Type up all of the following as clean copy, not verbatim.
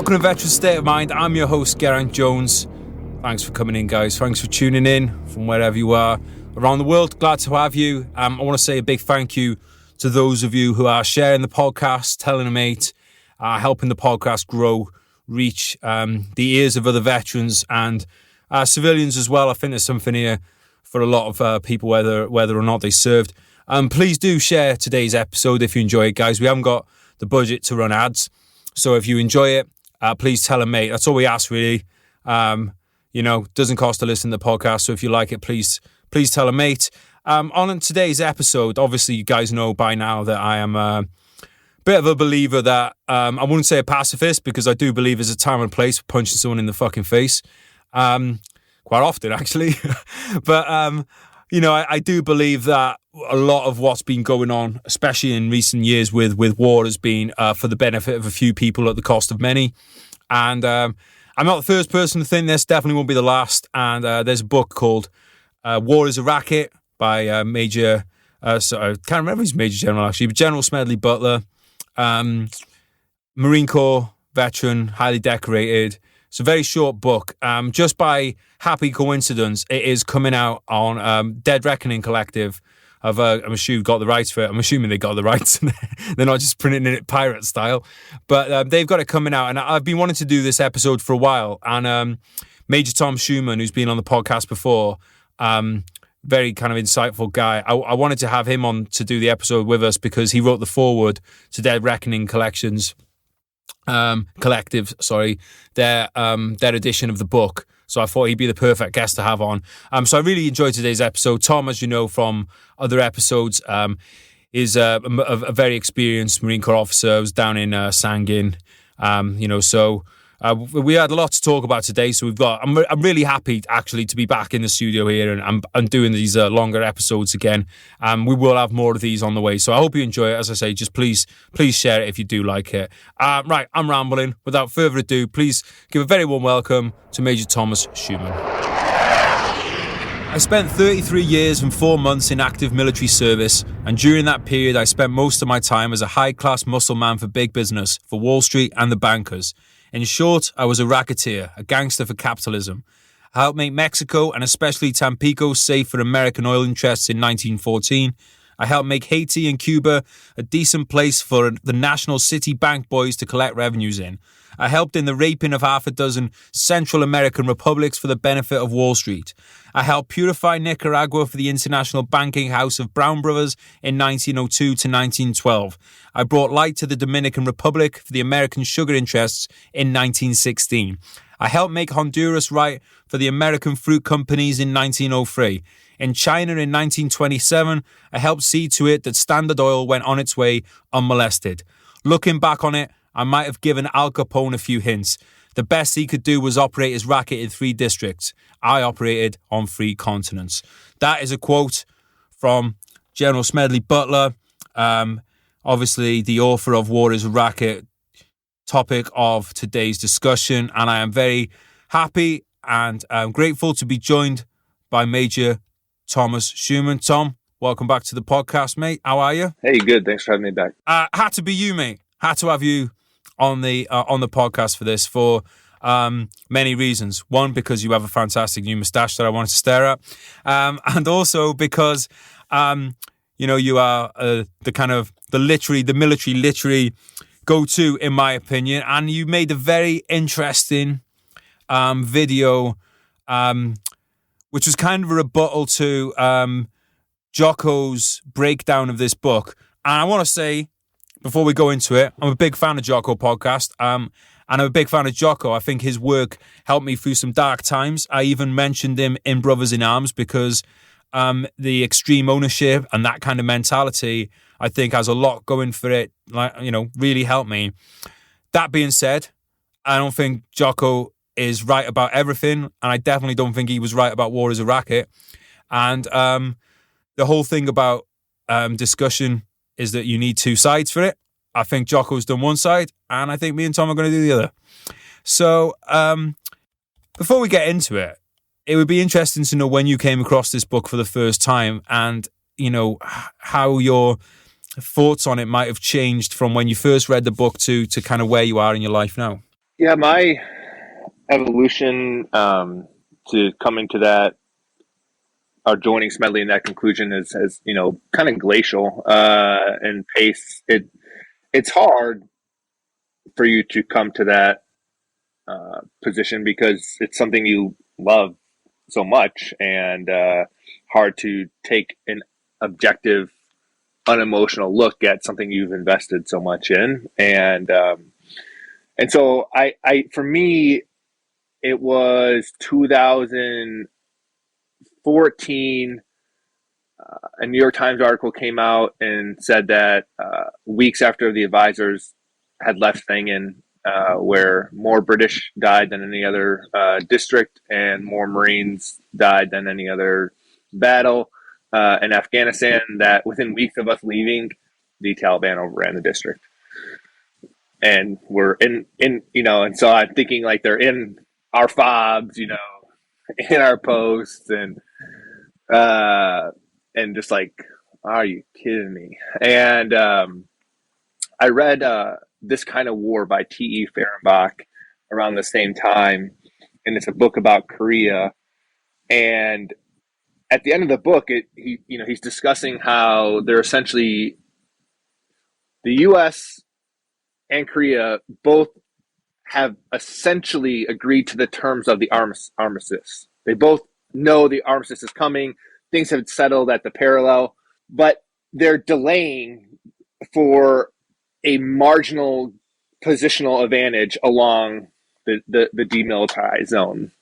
Welcome to Veteran State of Mind. I'm your host, Geraint Jones. Thanks for coming in, guys. Thanks for tuning in from wherever you are around the world. Glad to have you. I want to say a big thank you to those of you who are sharing the podcast, telling a mate, helping the podcast grow, reach the ears of other veterans and civilians as well. I think there's something here for a lot of people, whether or not they served. Please do share today's episode if you enjoy it, guys. We haven't got the budget to run ads, so if you enjoy it, please tell a mate. That's all we ask, really. Doesn't cost to listen to the podcast, so if you like it, please tell a mate. On today's episode, obviously you guys know by now that I am a bit of a believer that, I wouldn't say a pacifist, because I do believe there's a time and place for punching someone in the fucking face. Quite often, actually. But, I do believe that a lot of what's been going on, especially in recent years with war, has been for the benefit of a few people at the cost of many. And I'm not the first person to think this, definitely won't be the last. And there's a book called War is a Racket by Major, I can't remember his Major General, actually, but General Smedley Butler, Marine Corps veteran, highly decorated. It's a very short book. Just by happy coincidence, it is coming out on Dead Reckoning Collective. I'm assuming got the rights for it. I'm assuming they got the rights. They're not just printing it pirate style. But they've got it coming out. And I've been wanting to do this episode for a while. And Major Tom Schueman, who's been on the podcast before, very kind of insightful guy. I wanted to have him on to do the episode with us because he wrote the foreword to Dead Reckoning Collective, their edition of the book. So I thought he'd be the perfect guest to have on. So I really enjoyed today's episode. Tom, as you know from other episodes, is a very experienced Marine Corps officer. I was down in Sangin, so we had a lot to talk about today. So I'm really happy actually to be back in the studio here and I'm doing these longer episodes again. We will have more of these on the way. So I hope you enjoy it. As I say, just please share it if you do like it. Right, I'm rambling. Without further ado, please give a very warm welcome to Major Thomas Schueman. I spent 33 years and 4 months in active military service, and during that period I spent most of my time as a high-class muscle man for big business, for Wall Street and the bankers. In short, I was a racketeer, a gangster for capitalism. I helped make Mexico and especially Tampico safe for American oil interests in 1914. I helped make Haiti and Cuba a decent place for the national city bank boys to collect revenues in. I helped in the raping of half a dozen Central American republics for the benefit of Wall Street. I helped purify Nicaragua for the international banking house of Brown Brothers in 1902 to 1912. I brought light to the Dominican Republic for the American sugar interests in 1916. I helped make Honduras right for the American fruit companies in 1903. In China in 1927, I helped see to it that Standard Oil went on its way unmolested. Looking back on it, I might have given Al Capone a few hints. The best he could do was operate his racket in 3 districts. I operated on 3 continents. That is a quote from General Smedley Butler, obviously the author of War is a Racket, topic of today's discussion. And I am very happy and grateful to be joined by Major Thomas Schueman. Tom, welcome back to the podcast, mate. How are you? Hey, good. Thanks for having me back. Had to be you, mate. Had to have you on the podcast for this for many reasons. One, because you have a fantastic new moustache that I wanted to stare at, and also because you are the military literary go-to in my opinion, and you made a very interesting video, which was kind of a rebuttal to Jocko's breakdown of this book. And I want to say, before we go into it, I'm a big fan of Jocko podcast, and I'm a big fan of Jocko. I think his work helped me through some dark times. I even mentioned him in Brothers in Arms because the extreme ownership and that kind of mentality, I think, has a lot going for it, really helped me. That being said, I don't think Jocko is right about everything, and I definitely don't think he was right about War is a Racket. And the whole thing about discussion is that you need 2 sides for it. I think Jocko's done one side, and I think me and Tom are going to do the other. So before we get into it, it would be interesting to know when you came across this book for the first time and, how your thoughts on it might have changed from when you first read the book to kind of where you are in your life now. Yeah, my evolution to coming to that or joining Smedley in that conclusion is kind of glacial in pace. It's hard for you to come to that position because it's something you love so much and hard to take an objective, unemotional look at something you've invested so much in. And so for me, it was 2014. A New York Times article came out and said that weeks after the advisors had left Thangan, where more British died than any other district and more Marines died than any other battle in Afghanistan, that within weeks of us leaving, the Taliban overran the district. And we're and so I'm thinking like they're in our fobs, in our posts, uh, and just like, are you kidding me? And I read This Kind of War by T.E. Fehrenbach around the same time, and it's a book about Korea. And at the end of the book, he's discussing how they're essentially the U.S. and Korea both have essentially agreed to the terms of the armistice. They both know the armistice is coming. Things have settled at the parallel, but they're delaying for a marginal positional advantage along the demilitarized zone.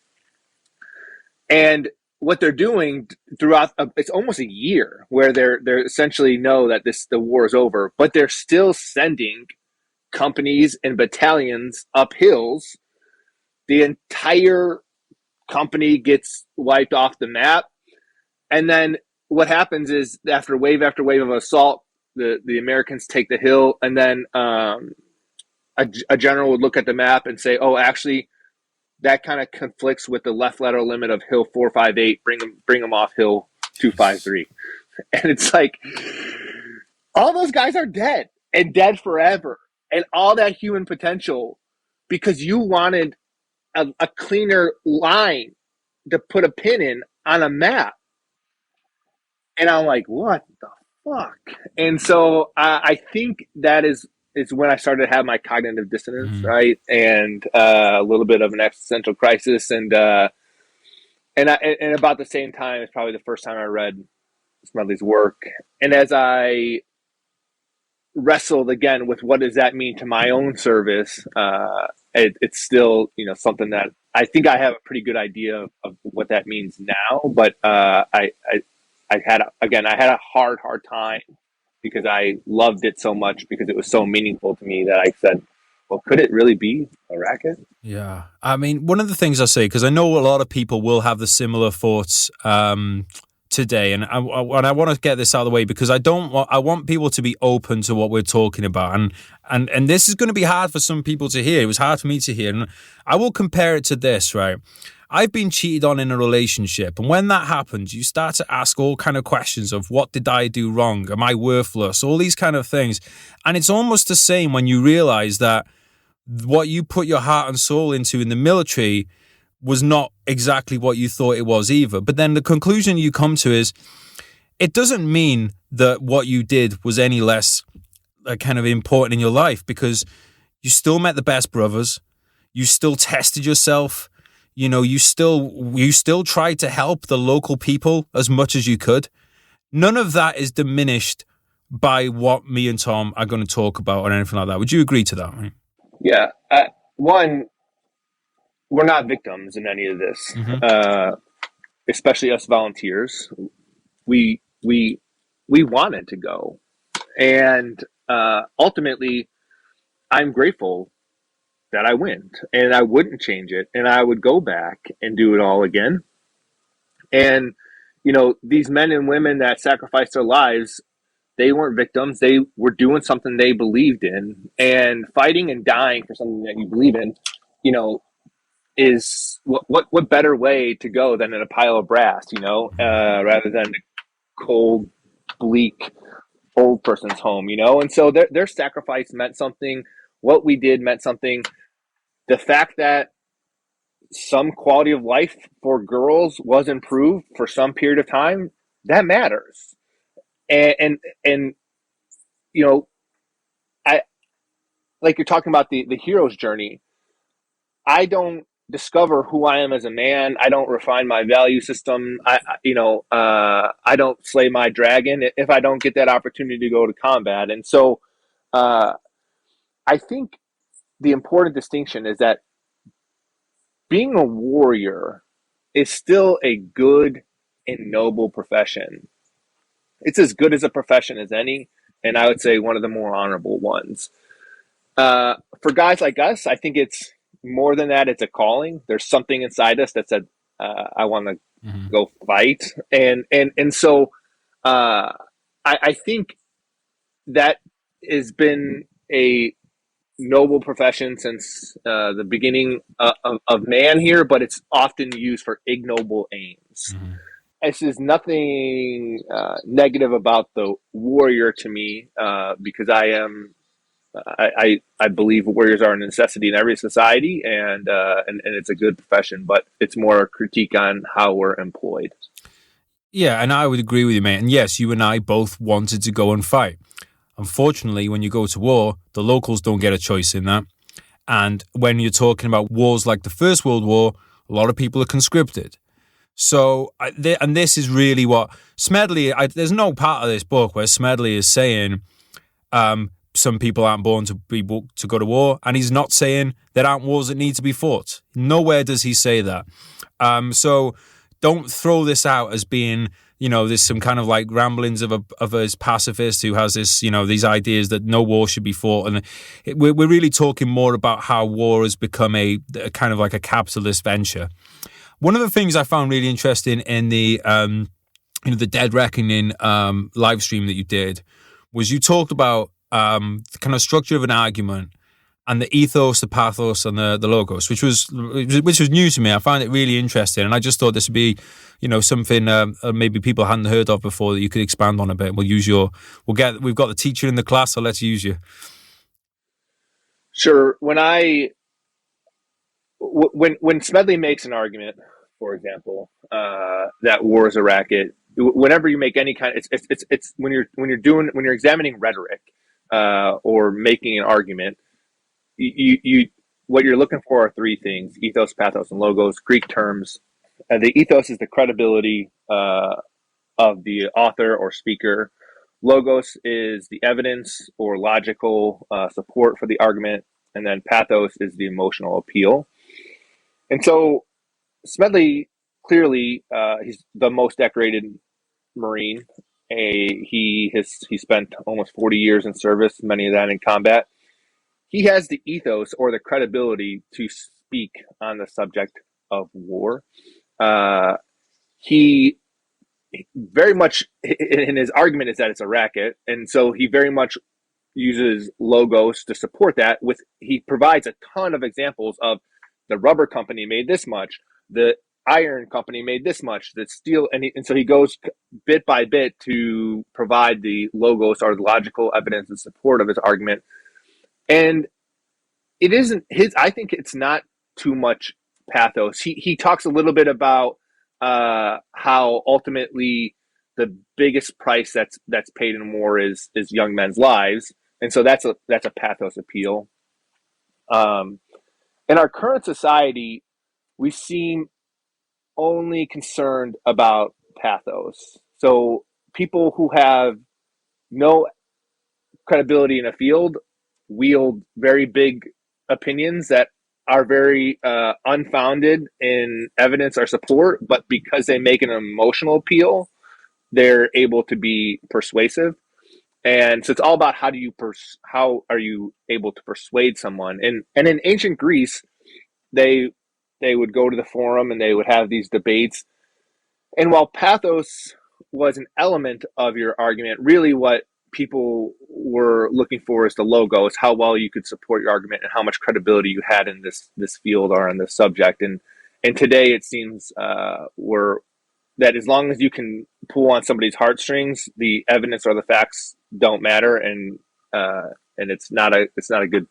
And what they're doing throughout it's almost a year where they're essentially know that the war is over, but they're still sending companies and battalions up hills. The entire company gets wiped off the map. And then what happens is after wave of assault, the Americans take the hill, and then a general would look at the map and say, "Oh, actually, that kind of conflicts with the left lateral limit of hill 458. Bring them off hill 253." And it's like all those guys are dead and dead forever, and all that human potential because you wanted a cleaner line to put a pin in on a map. And I'm like, what the fuck? And so I think that is when I started to have my cognitive dissonance, Mm. right? And a little bit of an existential crisis. And about the same time, it's probably the first time I read Smedley's work. And as I wrestled again with what does that mean to my own service, it's still something that I think I have a pretty good idea of what that means now. But I had a hard time because I loved it so much because it was so meaningful to me that I said, well, could it really be a racket? Yeah. I mean, one of the things I say, because I know a lot of people will have the similar thoughts today, and I want to get this out of the way because I want people to be open to what we're talking about, and this is going to be hard for some people to hear. It was hard for me to hear, and I will compare it to this, right? I've been cheated on in a relationship, and when that happens, you start to ask all kind of questions of what did I do wrong? Am I worthless? All these kind of things, and it's almost the same when you realize that what you put your heart and soul into in the military was not exactly what you thought it was either. But then the conclusion you come to is it doesn't mean that what you did was any less kind of important in your life because you still met the best brothers. You still tested yourself. You still tried to help the local people as much as you could. None of that is diminished by what me and Tom are going to talk about or anything like that. Would you agree to that? Right? Yeah. One, we're not victims in any of this, Mm-hmm. especially us volunteers. We wanted to go, and ultimately, I'm grateful that I went, and I wouldn't change it, and I would go back and do it all again. And these men and women that sacrificed their lives, they weren't victims. They were doing something they believed in, and fighting and dying for something that you believe in. You know, is what better way to go than in a pile of brass? Rather than a cold, bleak old person's home. And so their sacrifice meant something. What we did meant something. the fact that some quality of life for girls was improved for some period of time, that matters. And you know, I like you're talking about the hero's journey. I don't discover who I am as a man. I don't refine my value system. I don't slay my dragon if I don't get that opportunity to go to combat. And so, uh, I think the important distinction is that being a warrior is still a good and noble profession. It's as good as a profession as any, and I would say one of the more honorable ones. For guys like us, I think it's more than that. It's a calling. There's something inside us that said, "I want to Mm-hmm. go fight," and so I think that has been a noble profession since the beginning of man here, but it's often used for ignoble aims. Mm-hmm. This is nothing negative about the warrior to me, because I believe warriors are a necessity in every society, and it's a good profession, but it's more a critique on how we're employed. Yeah, and I would agree with you, mate. And yes, you and I both wanted to go and fight. Unfortunately, when you go to war, the locals don't get a choice in that. And when you're talking about wars like the First World War, a lot of people are conscripted. So, and this is really what Smedley, there's no part of this book where Smedley is saying some people aren't born to go to war, and he's not saying there aren't wars that need to be fought. Nowhere does he say that. So don't throw this out as being, there's some kind of like ramblings of a pacifist who has this, these ideas that no war should be fought. And we're really talking more about how war has become a kind of like a capitalist venture. One of the things I found really interesting in the the Dead Reckoning live stream that you did was you talked about the kind of structure of an argument and the ethos, the pathos, and the logos, which was new to me. I found it really interesting, and I just thought this would be, something maybe people hadn't heard of before that you could expand on a bit. We've got the teacher in the class, so let's use you. Sure. When Smedley makes an argument, for example, that war is a racket. Whenever you make any kind, it's when you're examining rhetoric or making an argument, you what you're looking for are three things: ethos, pathos, and logos. Greek terms. The ethos is the credibility of the author or speaker. Logos is the evidence or logical support for the argument, and then pathos is the emotional appeal. And so Smedley, clearly, he's the most decorated Marine. He spent almost 40 years in service, many of that in combat. He has the ethos or the credibility to speak on the subject of war. He very much, in his argument, is that it's a racket, and so he very much uses logos to support that. He provides a ton of examples of the rubber company made this much, the iron company made this much, the steel, and so he goes bit by bit to provide the logos or the logical evidence in support of his argument. And it isn't his. I think it's not too much pathos. He talks a little bit about how ultimately the biggest price that's paid in war is young men's lives, and so that's a pathos appeal. In our current society, we seem only concerned about pathos. So people who have no credibility in a field wield very big opinions that are very unfounded in evidence or support, but because they make an emotional appeal, they're able to be persuasive. And so it's all about how are you able to persuade someone. And in ancient Greece, they would go to the forum and they would have these debates. And while pathos was an element of your argument, really what people were looking for is the logos, how well you could support your argument and how much credibility you had in this field or in this subject. And today it seems that as long as you can pull on somebody's heartstrings, the evidence or the facts don't matter, and it's not a good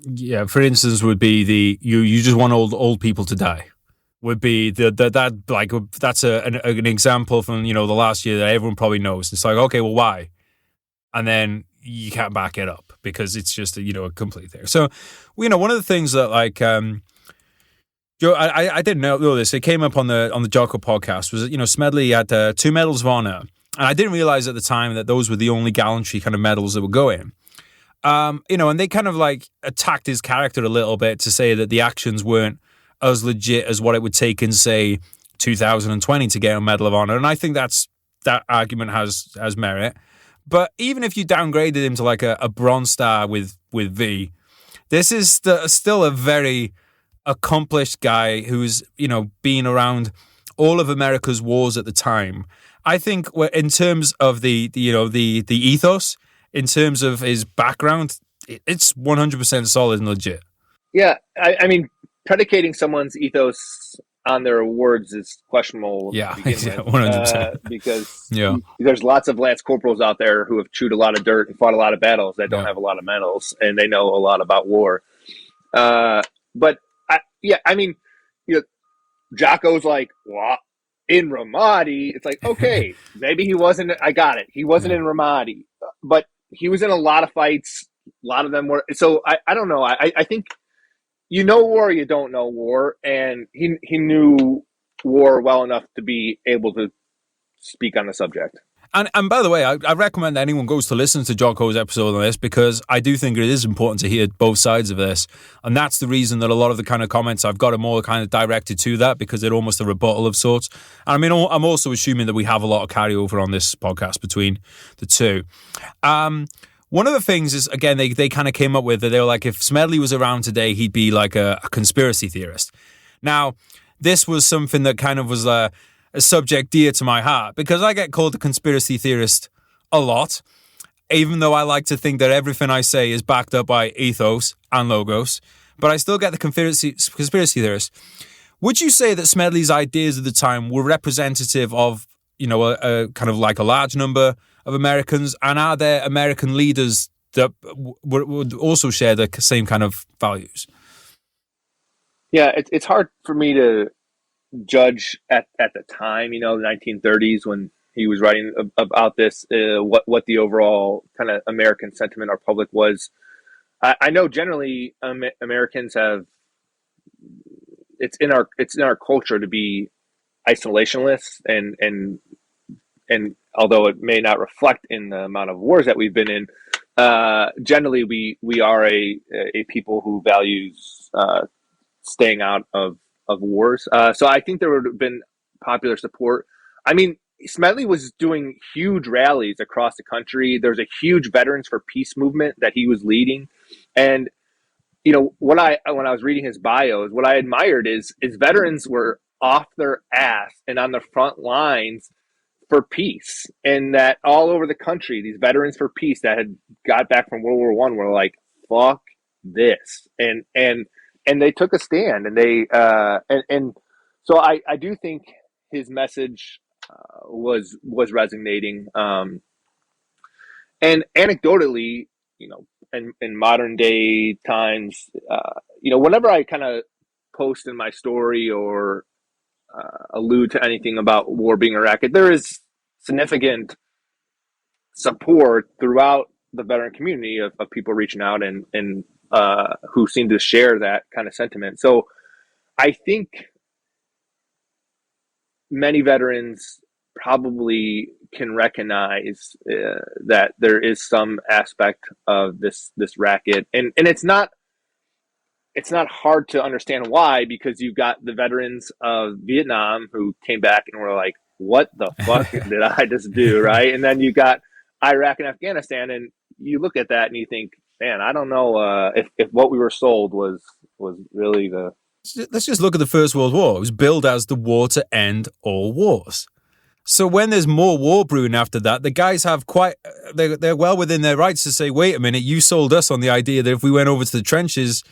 Yeah, for instance, would be you just want old people to die. Would be that's an example from the last year that everyone probably knows. It's like, okay, well, why? And then you can't back it up because it's just a complete thing. So, one of the things that Joe, I didn't know this. It came up on the Jocko podcast. Was Smedley had 2 medals of honor, and I didn't realize at the time that those were the only gallantry kind of medals that were going. And they kind of attacked his character a little bit to say that the actions weren't as legit as what it would take in, say, 2020 to get a Medal of Honor. And I think that argument has merit. But even if you downgraded him to a Bronze Star with V, this is still a very accomplished guy who's, been around all of America's wars at the time. I think in terms of the ethos, in terms of his background, it's 100% solid and legit. Yeah, I mean, predicating someone's ethos on their awards is questionable. Yeah, 100%. Because there's lots of Lance Corporals out there who have chewed a lot of dirt and fought a lot of battles that don't have a lot of medals, and they know a lot about war. But Jocko's like, well, in Ramadi, it's like, okay, maybe he wasn't. I got it. He wasn't in Ramadi, but he was in a lot of fights. A lot of them were. So I don't know. I think war or you don't know war, and he knew war well enough to be able to speak on the subject. And by the way, I recommend anyone goes to listen to Jocko's episode on this, because I do think it is important to hear both sides of this. And that's the reason that a lot of the kind of comments I've got are more kind of directed to that, because they're almost a rebuttal of sorts. And I mean, I'm also assuming that we have a lot of carryover on this podcast between the two. One of the things is, again, they kind of came up with that they were like, if Smedley was around today, he'd be like a conspiracy theorist. Now, this was something that kind of was a subject dear to my heart, because I get called a conspiracy theorist a lot, even though I like to think that everything I say is backed up by ethos and logos, but I still get the conspiracy theorist. Would you say that Smedley's ideas at the time were representative of, a kind of like a large number of Americans, and are there American leaders that would also share the same kind of values? Yeah, it's hard for me to judge at the time, the 1930s, when he was writing about this, what the overall kind of American sentiment or public was. I know generally Americans have, it's in our culture to be isolationists, and although it may not reflect in the amount of wars that we've been in, generally we are a people who values staying out of wars. So I think there would have been popular support. I mean, Smedley was doing huge rallies across the country. There's a huge Veterans for Peace movement that he was leading. And, when I was reading his bios, what I admired is veterans were off their ass and on the front lines for peace. And that all over the country, these Veterans for Peace that had got back from World War I were like, fuck this. And they took a stand, and they so I do think his message was resonating. And anecdotally, in modern day times, whenever I kind of post in my story or allude to anything about war being a racket, there is significant support throughout the veteran community of people reaching out and who seem to share that kind of sentiment. So I think many veterans probably can recognize that there is some aspect of this racket, and it's not hard to understand why, because you've got the veterans of Vietnam who came back and were like, what the fuck did I just do, right? And then you got Iraq and Afghanistan, and you look at that and you think, man, I don't know if what we were sold was really the... Let's just look at the First World War. It was billed as the war to end all wars. So when there's more war brewing after that, the guys have they're well within their rights to say, wait a minute, you sold us on the idea that if we went over to the trenches,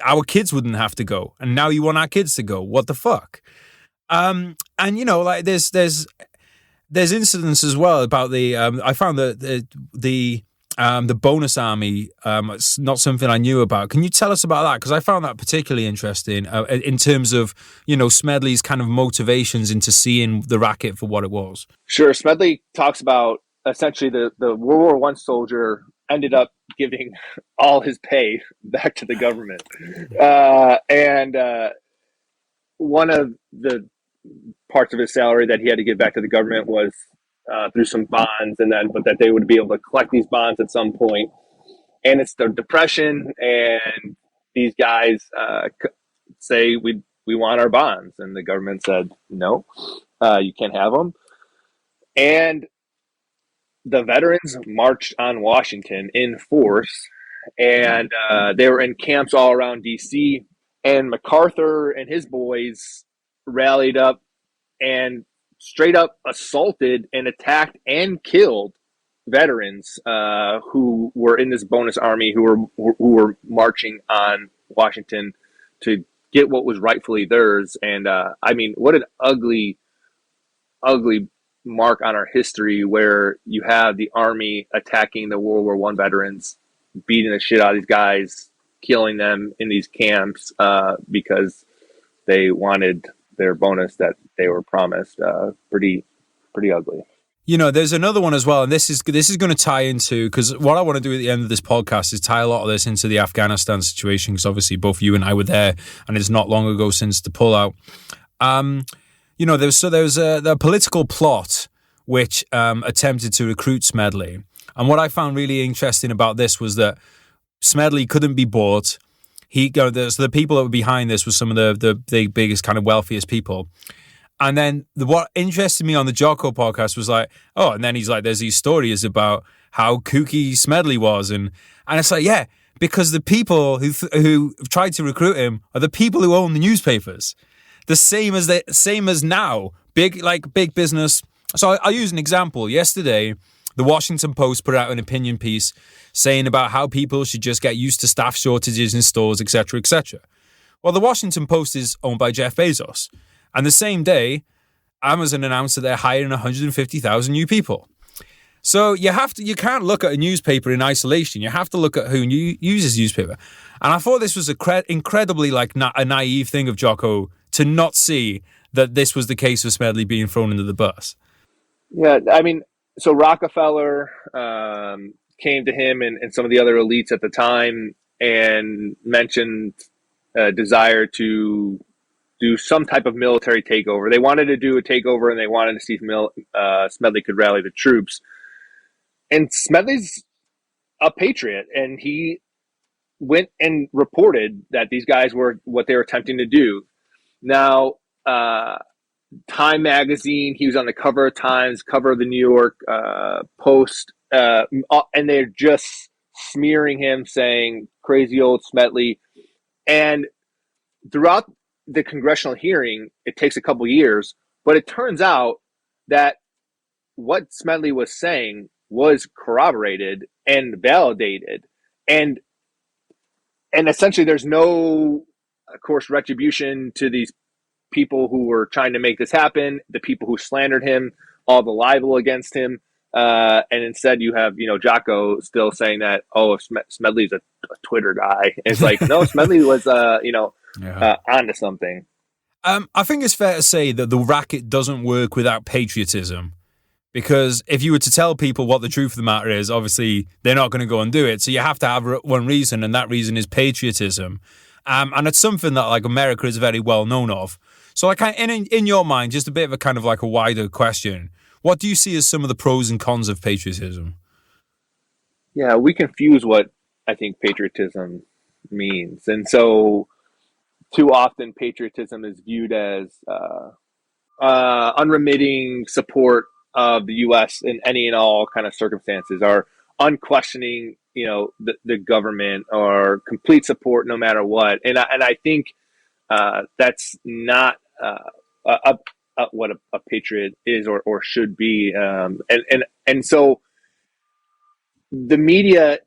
our kids wouldn't have to go. And now you want our kids to go. What the fuck? And, there's incidents as well about I found that the the bonus army. It's not something I knew about. Can you tell us about that? Because I found that particularly interesting in terms of, Smedley's kind of motivations into seeing the racket for what it was. Sure. Smedley talks about essentially the World War One soldier ended up giving all his pay back to the government. And one of the parts of his salary that he had to give back to the government was through some bonds, but that they would be able to collect these bonds at some point. And it's the Depression, and these guys say we want our bonds, and the government said no, you can't have them. And the veterans marched on Washington in force, and they were in camps all around D.C. And MacArthur and his boys rallied up and straight up assaulted and attacked and killed veterans who were in this bonus army who were marching on Washington to get what was rightfully theirs. And I mean, what an ugly mark on our history, where you have the army attacking the World War One veterans, beating the shit out of these guys, killing them in these camps because they wanted their bonus that they were promised. Pretty ugly. There's another one as well, and this is going to tie into, because what I want to do at the end of this podcast is tie a lot of this into the Afghanistan situation, because obviously both you and I were there, and it's not long ago since the pullout. There was a political plot which attempted to recruit Smedley, and what I found really interesting about this was that Smedley couldn't be bought. So the people that were behind this were some of the biggest, kind of wealthiest people. And then what interested me on the Jocko podcast was like, and then he's like, there's these stories about how kooky Smedley was. And it's like, yeah, because the people who tried to recruit him are the people who own the newspapers. The same as now, big business. So I'll use an example. Yesterday, the Washington Post put out an opinion piece saying about how people should just get used to staff shortages in stores, etc., etc. Well, the Washington Post is owned by Jeff Bezos. And the same day, Amazon announced that they're hiring 150,000 new people. So you can't look at a newspaper in isolation. You have to look at who uses newspaper. And I thought this was incredibly a naive thing of Jocko to not see that this was the case of Smedley being thrown into the bus. Yeah, I mean, so Rockefeller came to him and some of the other elites at the time and mentioned a desire to do some type of military takeover. They wanted to do a takeover, and they wanted to see if Smedley could rally the troops. And Smedley's a patriot, and he went and reported that these guys were what they were attempting to do. Now, Time magazine, he was on the cover of Times, cover of the New York Post, and they're just smearing him, saying, crazy old Smedley. And throughout the congressional hearing, it takes a couple years, but it turns out that what Smedley was saying was corroborated and validated, and essentially there's no, of course, retribution to these people who were trying to make this happen, the people who slandered him, all the libel against him, and instead you have Jocko still saying that Smedley's a Twitter guy. And it's like, no, Smedley was onto something. I think it's fair to say that the racket doesn't work without patriotism, because if you were to tell people what the truth of the matter is, obviously they're not going to go and do it. So you have to have one reason, and that reason is patriotism. And it's something that America is very well known of. So in your mind, just a bit of a kind of a wider question, what do you see as some of the pros and cons of patriotism? Yeah, we confuse what I think patriotism means. And so too often patriotism is viewed as unremitting support of the U.S. in any and all kind of circumstances, or unquestioning, the government, or complete support no matter what. And I think that's not what a patriot is or should be. And so the media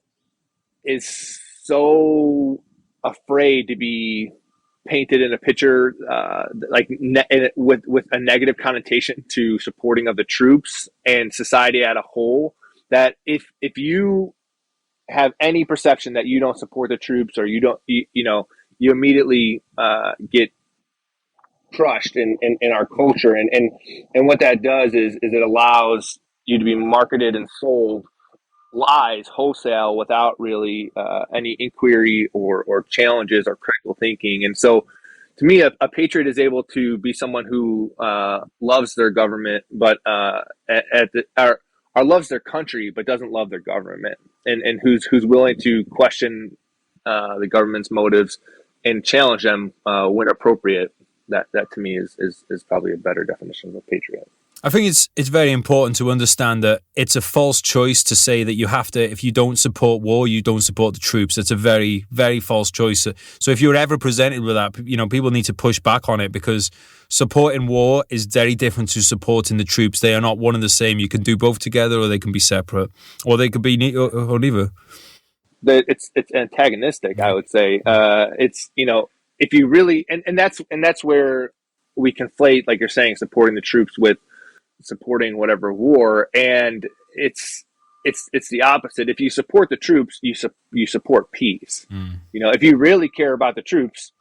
is so afraid to be painted in a picture with a negative connotation to supporting of the troops and society as a whole, that if you have any perception that you don't support the troops, or you immediately get crushed in our culture. And what that does is it allows you to be marketed and sold lies wholesale without really any inquiry or challenges or critical thinking. And so to me, a patriot is able to be someone who loves their government, but or loves their country, but doesn't love their government, and who's willing to question the government's motives and challenge them when appropriate. That to me is probably a better definition of a patriot. I think it's very important to understand that it's a false choice to say that you have to, if you don't support war, you don't support the troops. It's a very, very false choice. So if you're ever presented with that, people need to push back on it, because supporting war is very different to supporting the troops. They are not one and the same. You can do both together, or they can be separate, or they could be or neither. It's antagonistic, I would say. It's, if you really, and that's where we conflate, like you're saying, supporting the troops with supporting whatever war, and it's the opposite. If you support the troops, you support peace. If you really care about the troops,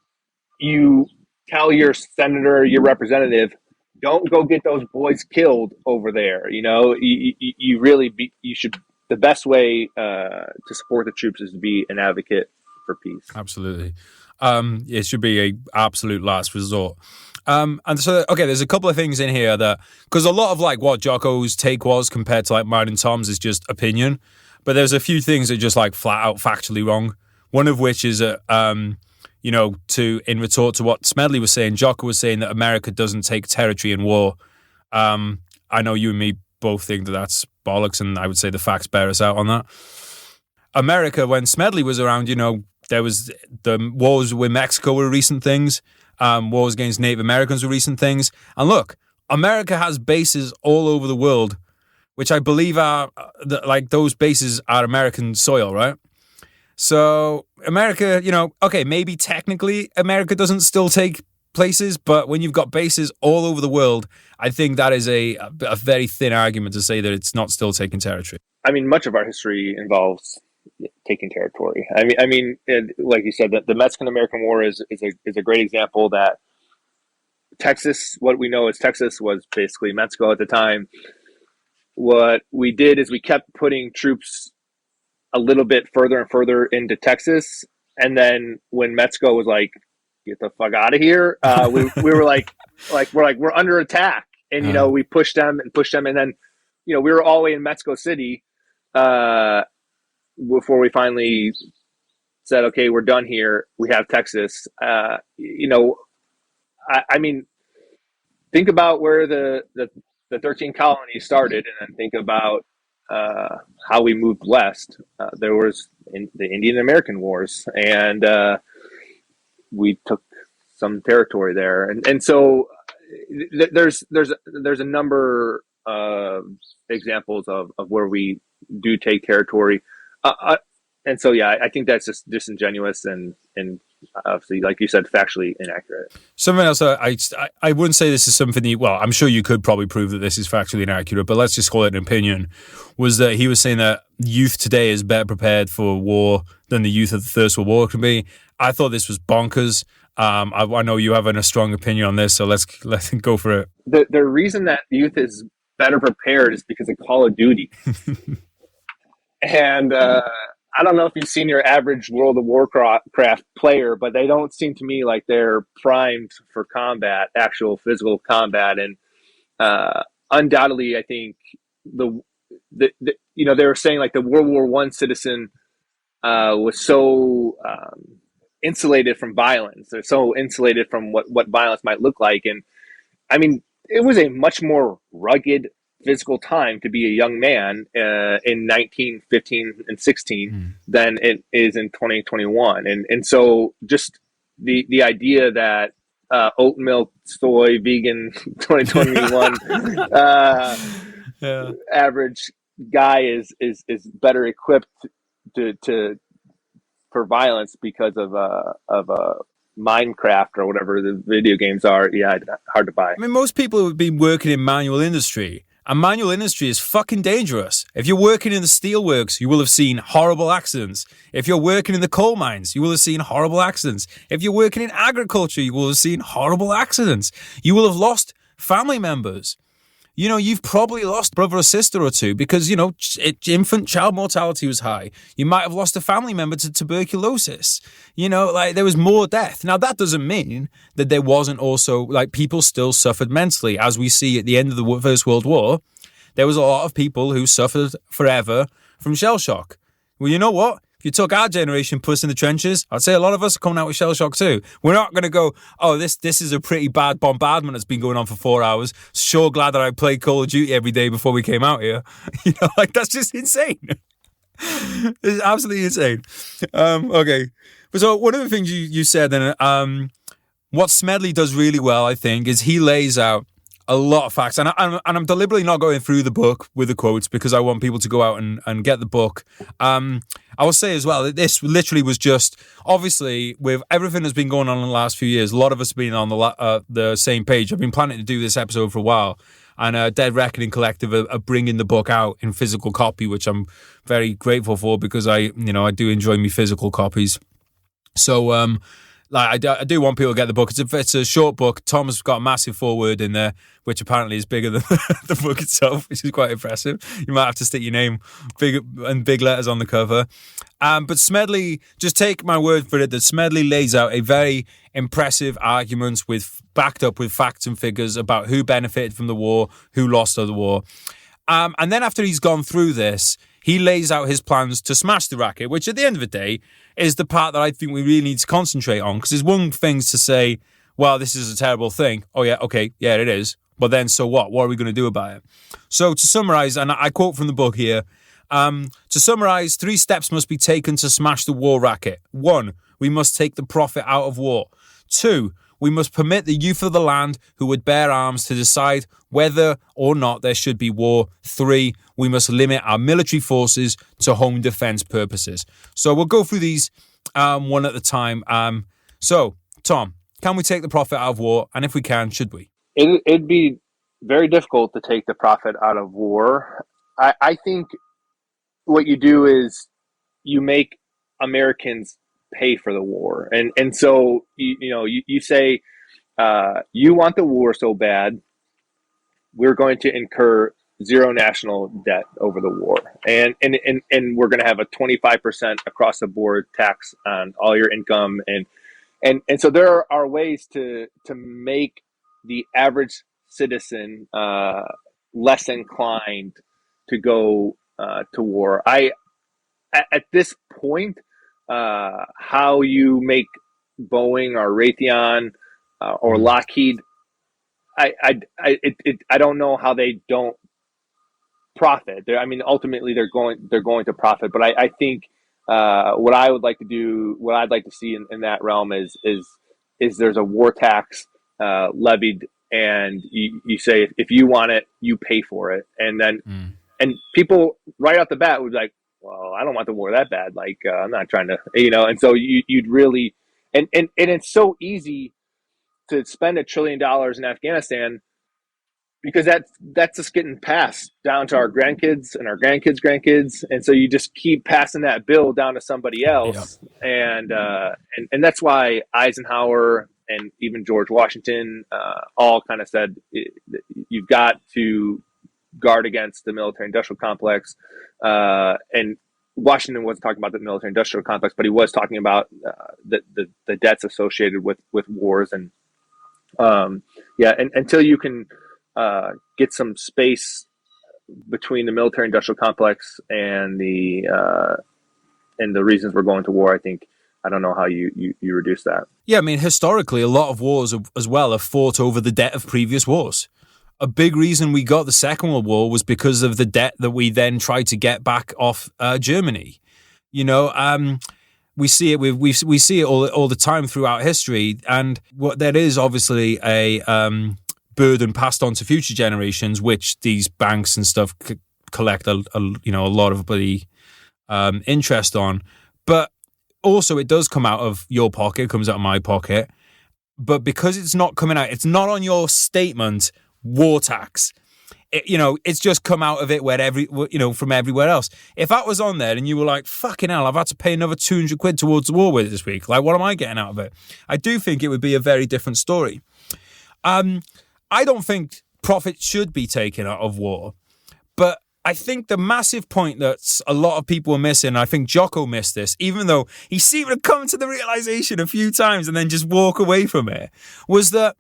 you tell your senator, your representative, don't go get those boys killed over there. You really you should. The best way to support the troops is to be an advocate for peace. Absolutely. It should be a absolute last resort. And so, okay, there's a couple of things in here that, because a lot of like what Jocko's take was compared to like mine and Tom's is just opinion, but there's a few things that are just like flat out factually wrong. One of which is, in retort to what Smedley was saying, Jocko was saying that America doesn't take territory in war. I know you and me both think that that's bollocks, and I would say the facts bear us out on that. America, when Smedley was around, there was the wars with Mexico were recent things. Wars against Native Americans were recent things. And look, America has bases all over the world, which I believe are, those bases are American soil, right? So America, okay, maybe technically America doesn't still take places, but when you've got bases all over the world, I think that is a very thin argument to say that it's not still taking territory. I mean, much of our history involves taking territory. I mean, like you said, the Mexican-American War is a great example. That Texas, what we know as Texas, was basically Mexico at the time. What we did is we kept putting troops a little bit further and further into Texas, and then when Mexico was like, "Get the fuck out of here," we were we're under attack, and we pushed them, and then we were all the way in Mexico City. Before we finally said, okay, we're done here, we have Texas. I mean, think about where the 13 colonies started, and then think about how we moved west. There was the Indian American Wars, and we took some territory there, and so there's a number of examples of where we do take territory. And so, yeah, I think that's just disingenuous and obviously, like you said, factually inaccurate. Something else, I wouldn't say this is something I'm sure you could probably prove that this is factually inaccurate, but let's just call it an opinion, was that he was saying that youth today is better prepared for war than the youth of the First World War can be. I thought this was bonkers. I know you have a strong opinion on this, so let's go for it. The reason that youth is better prepared is because of Call of Duty. And I don't know if you've seen your average World of Warcraft player, but they don't seem to me like they're primed for combat, actual physical combat. And undoubtedly, I think they were saying like the World War I citizen was so insulated from violence. They're so insulated from what violence might look like. And I mean, it was a much more rugged physical time to be a young man in 1915 and 16 than it is in 2021. And so just the idea that oat milk, soy, vegan 2021 average guy is better equipped to for violence because of Minecraft or whatever the video games are. Yeah, hard to buy. I mean, most people have been working in manual industry. And manual industry is fucking dangerous. If you're working in the steelworks, you will have seen horrible accidents. If you're working in the coal mines, you will have seen horrible accidents. If you're working in agriculture, you will have seen horrible accidents. You will have lost family members. You know, you've probably lost a brother or sister or two because, you know, infant child mortality was high. You might have lost a family member to tuberculosis. You know, like there was more death. Now, that doesn't mean that there wasn't also, like, people still suffered mentally. As we see at the end of the First World War, there was a lot of people who suffered forever from shell shock. Well, you know what? If you took our generation, put us in the trenches, I'd say a lot of us are coming out with shell shock too. We're not going to go, oh, this is a pretty bad bombardment that's been going on for 4 hours. Sure glad that I played Call of Duty every day before we came out here. You know, like, that's just insane. It's absolutely insane. Okay. So one of the things you said, then, what Smedley does really well, I think, is he lays out a lot of facts. And I'm deliberately not going through the book with the quotes because I want people to go out and get the book. I will say as well that this literally was just, obviously, with everything that's been going on in the last few years, a lot of us have been on the same page. I've been planning to do this episode for a while. And Dead Reckoning Collective are bringing the book out in physical copy, which I'm very grateful for because I do enjoy me physical copies. So, I do want people to get the book. It's a short book. Tom's got a massive foreword in there, which apparently is bigger than the book itself, which is quite impressive. You might have to stick your name big letters on the cover. But Smedley, just take my word for it, that Smedley lays out a very impressive argument backed up with facts and figures about who benefited from the war, who lost of the war. And then after he's gone through this, he lays out his plans to smash the racket, which at the end of the day is the part that I think we really need to concentrate on. Because there's one thing to say, well, this is a terrible thing. Oh, yeah, okay, yeah, it is. But then so what? What are we going to do about it? So to summarize, and I quote from the book here, to summarize, 3 steps must be taken to smash the war racket. 1, we must take the profit out of war. 2, we must permit the youth of the land who would bear arms to decide whether or not there should be war. 3, we must limit our military forces to home defense purposes. So we'll go through these one at a time. So, Tom, can we take the profit out of war? And if we can, should we? It'd be very difficult to take the profit out of war. I think what you do is you make Americans pay for the war. And so, you say, you want the war so bad, we're going to incur zero national debt over the war. And we're going to have a 25% across the board tax on all your income. And so there are ways to make the average citizen less inclined to go to war. At this point, how you make Boeing or Raytheon or Lockheed, I don't know how they don't profit. Ultimately they're going to profit. But I think what I would like to do, what I'd like to see in that realm is there's a war tax levied, and you say if you want it, you pay for it, and then and people right off the bat would be like, well, I don't want the war that bad. Like, I'm not trying to, and so you'd really, and it's so easy to spend $1 trillion in Afghanistan because that's just getting passed down to our grandkids and our grandkids. And so you just keep passing that bill down to somebody else. Yep. And that's why Eisenhower and even George Washington all kind of said, you've got to guard against the military-industrial complex. And Washington wasn't talking about the military-industrial complex, but he was talking about the debts associated with wars. And and until you can get some space between the military-industrial complex and the reasons we're going to war, I don't know how you reduce that. Yeah, historically, a lot of wars as well are fought over the debt of previous wars. A big reason we got the Second World War was because of the debt that we then tried to get back off Germany. We see it we see it all the time throughout history, and what there is obviously a burden passed on to future generations, which these banks and stuff collect a lot of bloody interest on. But also, it does come out of your pocket, it comes out of my pocket. But because it's not coming out, it's not on your statement, war tax. it's just come out of it from everywhere else. If that was on there and you were like, fucking hell, I've had to pay another 200 quid towards the war with this week. Like, what am I getting out of it? I do think it would be a very different story. I don't think profit should be taken out of war, but I think the massive point that a lot of people are missing, and I think Jocko missed this, even though he seemed to come to the realization a few times and then just walk away from it, was that,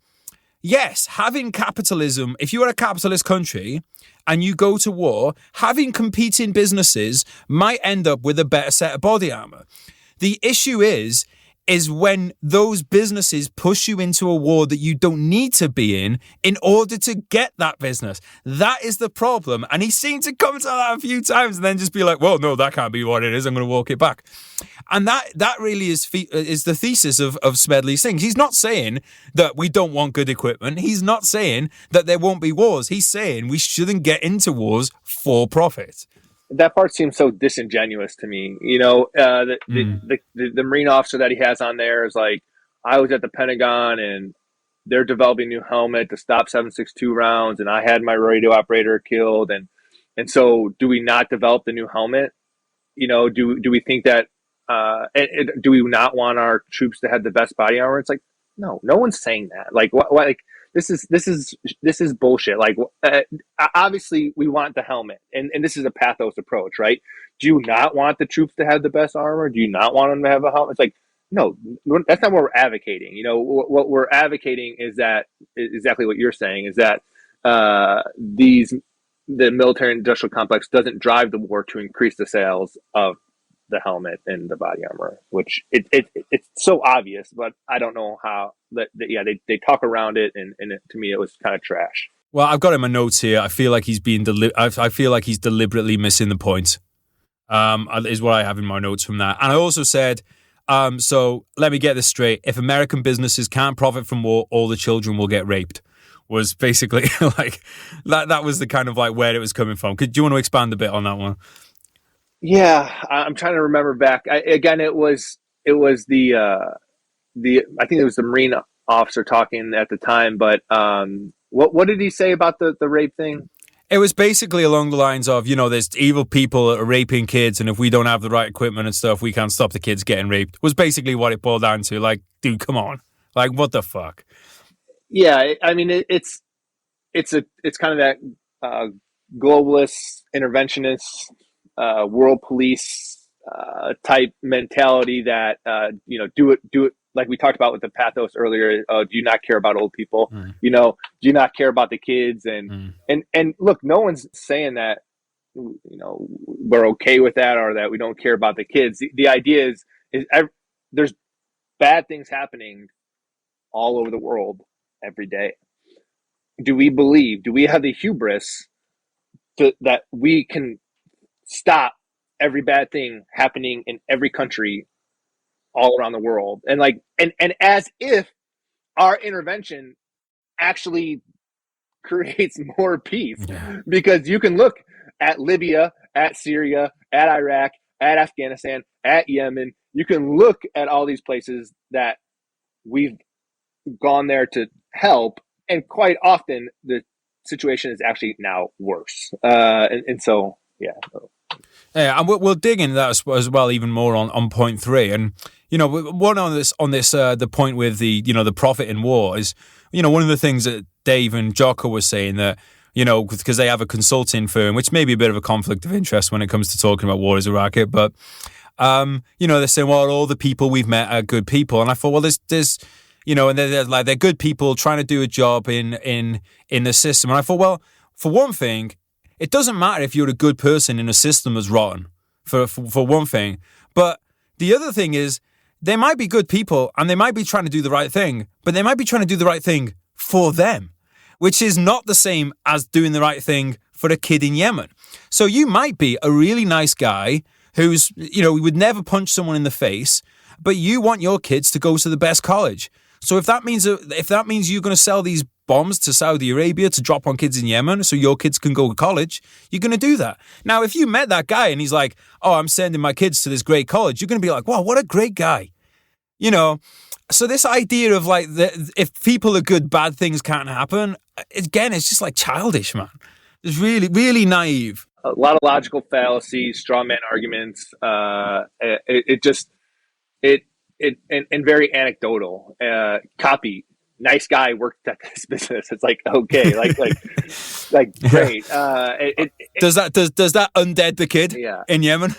yes, having capitalism, if you're a capitalist country and you go to war, having competing businesses might end up with a better set of body armor. The issue is when those businesses push you into a war that you don't need to be in order to get that business. That is the problem. And he seemed to come to that a few times and then just be like, well, no, that can't be what it is. I'm going to walk it back. And that really is the thesis of Smedley's things. He's not saying that we don't want good equipment. He's not saying that there won't be wars. He's saying we shouldn't get into wars for profit. That part seems so disingenuous to me. The Marine officer that he has on there is like, I was at the Pentagon and they're developing a new helmet to stop 7.62 rounds, and I had my radio operator killed, and so do we not develop the new helmet? Do we think that do we not want our troops to have the best body armor? It's like, no one's saying that. Like, what like this is bullshit. Like, obviously we want the helmet, and this is a pathos approach, right? Do you not want the troops to have the best armor? Do you not want them to have a helmet? It's like, no, that's not what we're advocating. What we're advocating is that exactly what you're saying, is that the military industrial complex doesn't drive the war to increase the sales of the helmet and the body armor, which it's so obvious, but I don't know how they talk around it, and to me it was kind of trash. Well, I've got in my notes here. I feel like he's I feel like he's deliberately missing the point. Is what I have in my notes from that. And I also said, so let me get this straight: if American businesses can't profit from war, all the children will get raped. Was basically like that was the kind of like where it was coming from. Do you want to expand a bit on that one? Yeah, I'm trying to remember back. It was the I think it was the Marine officer talking at the time. But what did he say about the rape thing? It was basically along the lines of, there's evil people that are raping kids, and if we don't have the right equipment and stuff, we can't stop the kids getting raped. Was basically what it boiled down to. Like, dude, come on, like, what the fuck? Yeah, I mean, it's kind of that globalist interventionist. World police type mentality that do it like we talked about with the pathos earlier. Do you not care about old people? Do you not care about the kids? And look, no one's saying that we're okay with that or that we don't care about the kids. The idea is there's bad things happening all over the world every day. Do we have the hubris that we can stop every bad thing happening in every country all around the world, and as if our intervention actually creates more peace? Because you can look at Libya, at Syria, at Iraq, at Afghanistan, at Yemen. You can look at all these places that we've gone there to help, and quite often the situation is actually now worse. And so, yeah. Yeah, and we'll dig into that as well, even more on point 3. And one on this the point with the profit in war is one of the things that Dave and Jocko was saying, that because they have a consulting firm, which may be a bit of a conflict of interest when it comes to talking about war as a racket, but they're saying, well, all the people we've met are good people, and I thought, well, there's and they're good people trying to do a job in the system, and I thought, well, for one thing, it doesn't matter if you're a good person in a system that's rotten, for one thing. But the other thing is, they might be good people and they might be trying to do the right thing, but they might be trying to do the right thing for them, which is not the same as doing the right thing for a kid in Yemen. So you might be a really nice guy who's, would never punch someone in the face, but you want your kids to go to the best college. So if that means you're going to sell these bombs to Saudi Arabia to drop on kids in Yemen so your kids can go to college, you're going to do that. Now, if you met that guy and he's like, oh, I'm sending my kids to this great college, you're going to be like, wow, what a great guy. So this idea of like, if people are good, bad things can't happen, again, it's just like childish, man. It's really, really naive. A lot of logical fallacies, straw man arguments. It just it and very anecdotal. Copy. Nice guy worked at this business. It's like okay, like great. Does that undead the kid Yeah. in Yemen?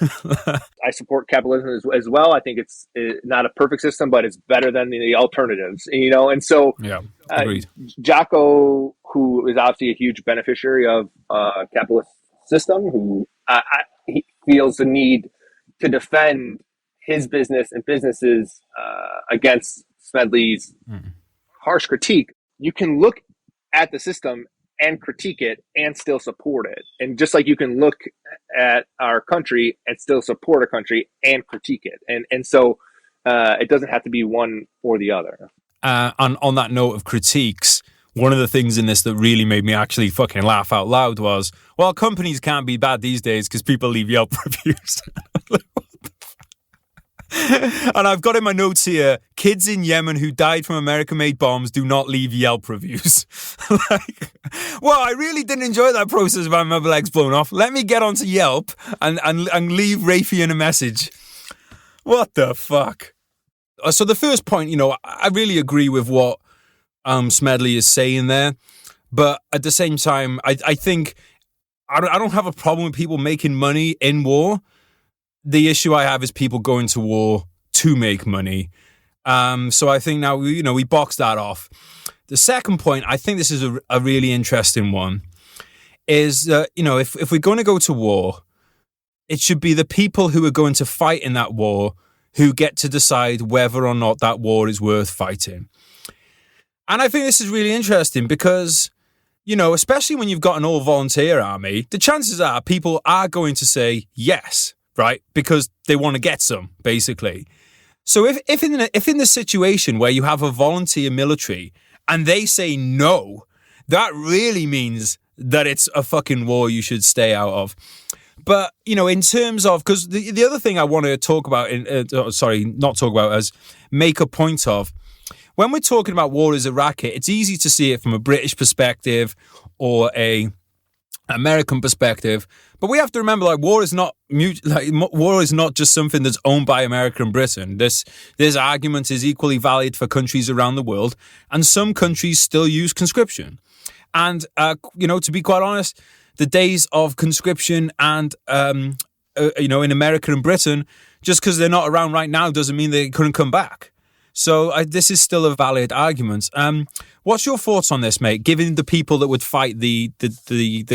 I support capitalism as well. I think it's not a perfect system, but it's better than the alternatives, And so, Yeah, agreed. Jocko, who is obviously a huge beneficiary of capitalist system, who he feels the need to defend his business and businesses against Smedley's harsh critique. You can look at the system and critique it and still support it. And just like you can look at our country and still support a country and critique it. And so it doesn't have to be one or the other. On that note of critiques, one of the things in this that really made me actually fucking laugh out loud was, well, companies can't be bad these days because people leave Yelp reviews. And I've got in my notes here, kids in Yemen who died from American-made bombs do not leave Yelp reviews. Well, I really didn't enjoy that process of having my legs blown off. Let me get onto Yelp and leave Raytheon a message. What the fuck? So the first point, I really agree with what Smedley is saying there. But at the same time, I think I don't have a problem with people making money in war. The issue I have is people going to war to make money. So I think now, we box that off. The second point, I think this is a really interesting one, is that, if we're going to go to war, it should be the people who are going to fight in that war who get to decide whether or not that war is worth fighting. And I think this is really interesting because, especially when you've got an all-volunteer army, the chances are people are going to say yes, right? Because they want to get some, basically. So if in the situation where you have a volunteer military and they say no, that really means that it's a fucking war you should stay out of. But, in terms of, because the other thing I want to talk about, as make a point of, when we're talking about war as a racket, it's easy to see it from a British perspective or a American perspective, but we have to remember, war is not just something that's owned by America and Britain. This argument is equally valid for countries around the world, and some countries still use conscription. And to be quite honest, the days of conscription and in America and Britain, just because they're not around right now doesn't mean they couldn't come back. So this is still a valid argument. What's your thoughts on this, mate? Given the people that would fight the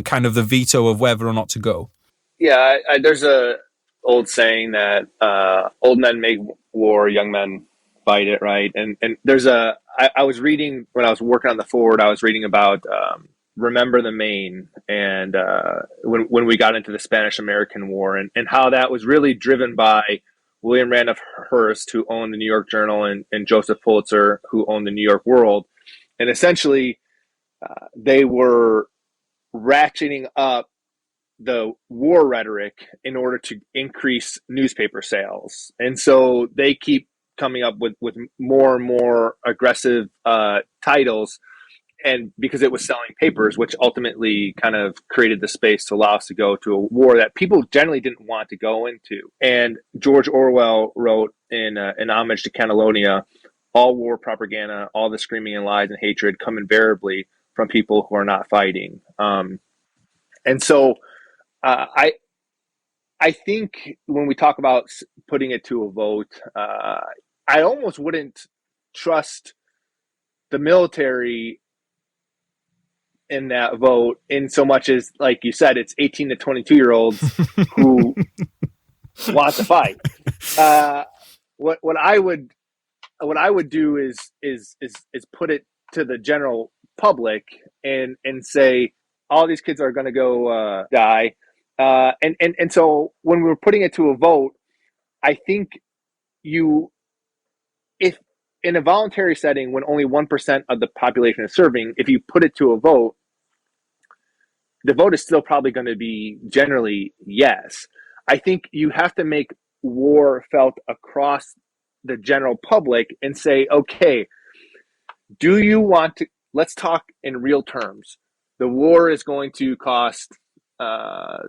kind of the veto of whether or not to go. Yeah, there's a old saying that old men make war, young men fight it, right? And there's I was reading when I was working on the forward, I was reading about Remember the Maine and when we got into the Spanish-American War and how that was really driven by William Randolph Hearst, who owned the New York Journal, and Joseph Pulitzer, who owned the New York World. And essentially, they were ratcheting up the war rhetoric in order to increase newspaper sales. And so they keep coming up with more and more aggressive titles, and because it was selling papers, which ultimately kind of created the space to allow us to go to a war that people generally didn't want to go into. And George Orwell wrote in homage to Catalonia, all war propaganda, all the screaming and lies and hatred come invariably from people who are not fighting. And so I think when we talk about putting it to a vote, I almost wouldn't trust the military in that vote in so much as, like you said, it's 18 to 22-year-olds who want to fight. What I would do is put it to the general public and say all these kids are going to go die. And so when we were putting it to a vote, I think if in a voluntary setting, when only 1% of the population is serving, if you put it to a vote, the vote is still probably going to be generally yes. I think you have to make war felt across the general public and say, okay, do you want to, let's talk in real terms. the war is going to cost $1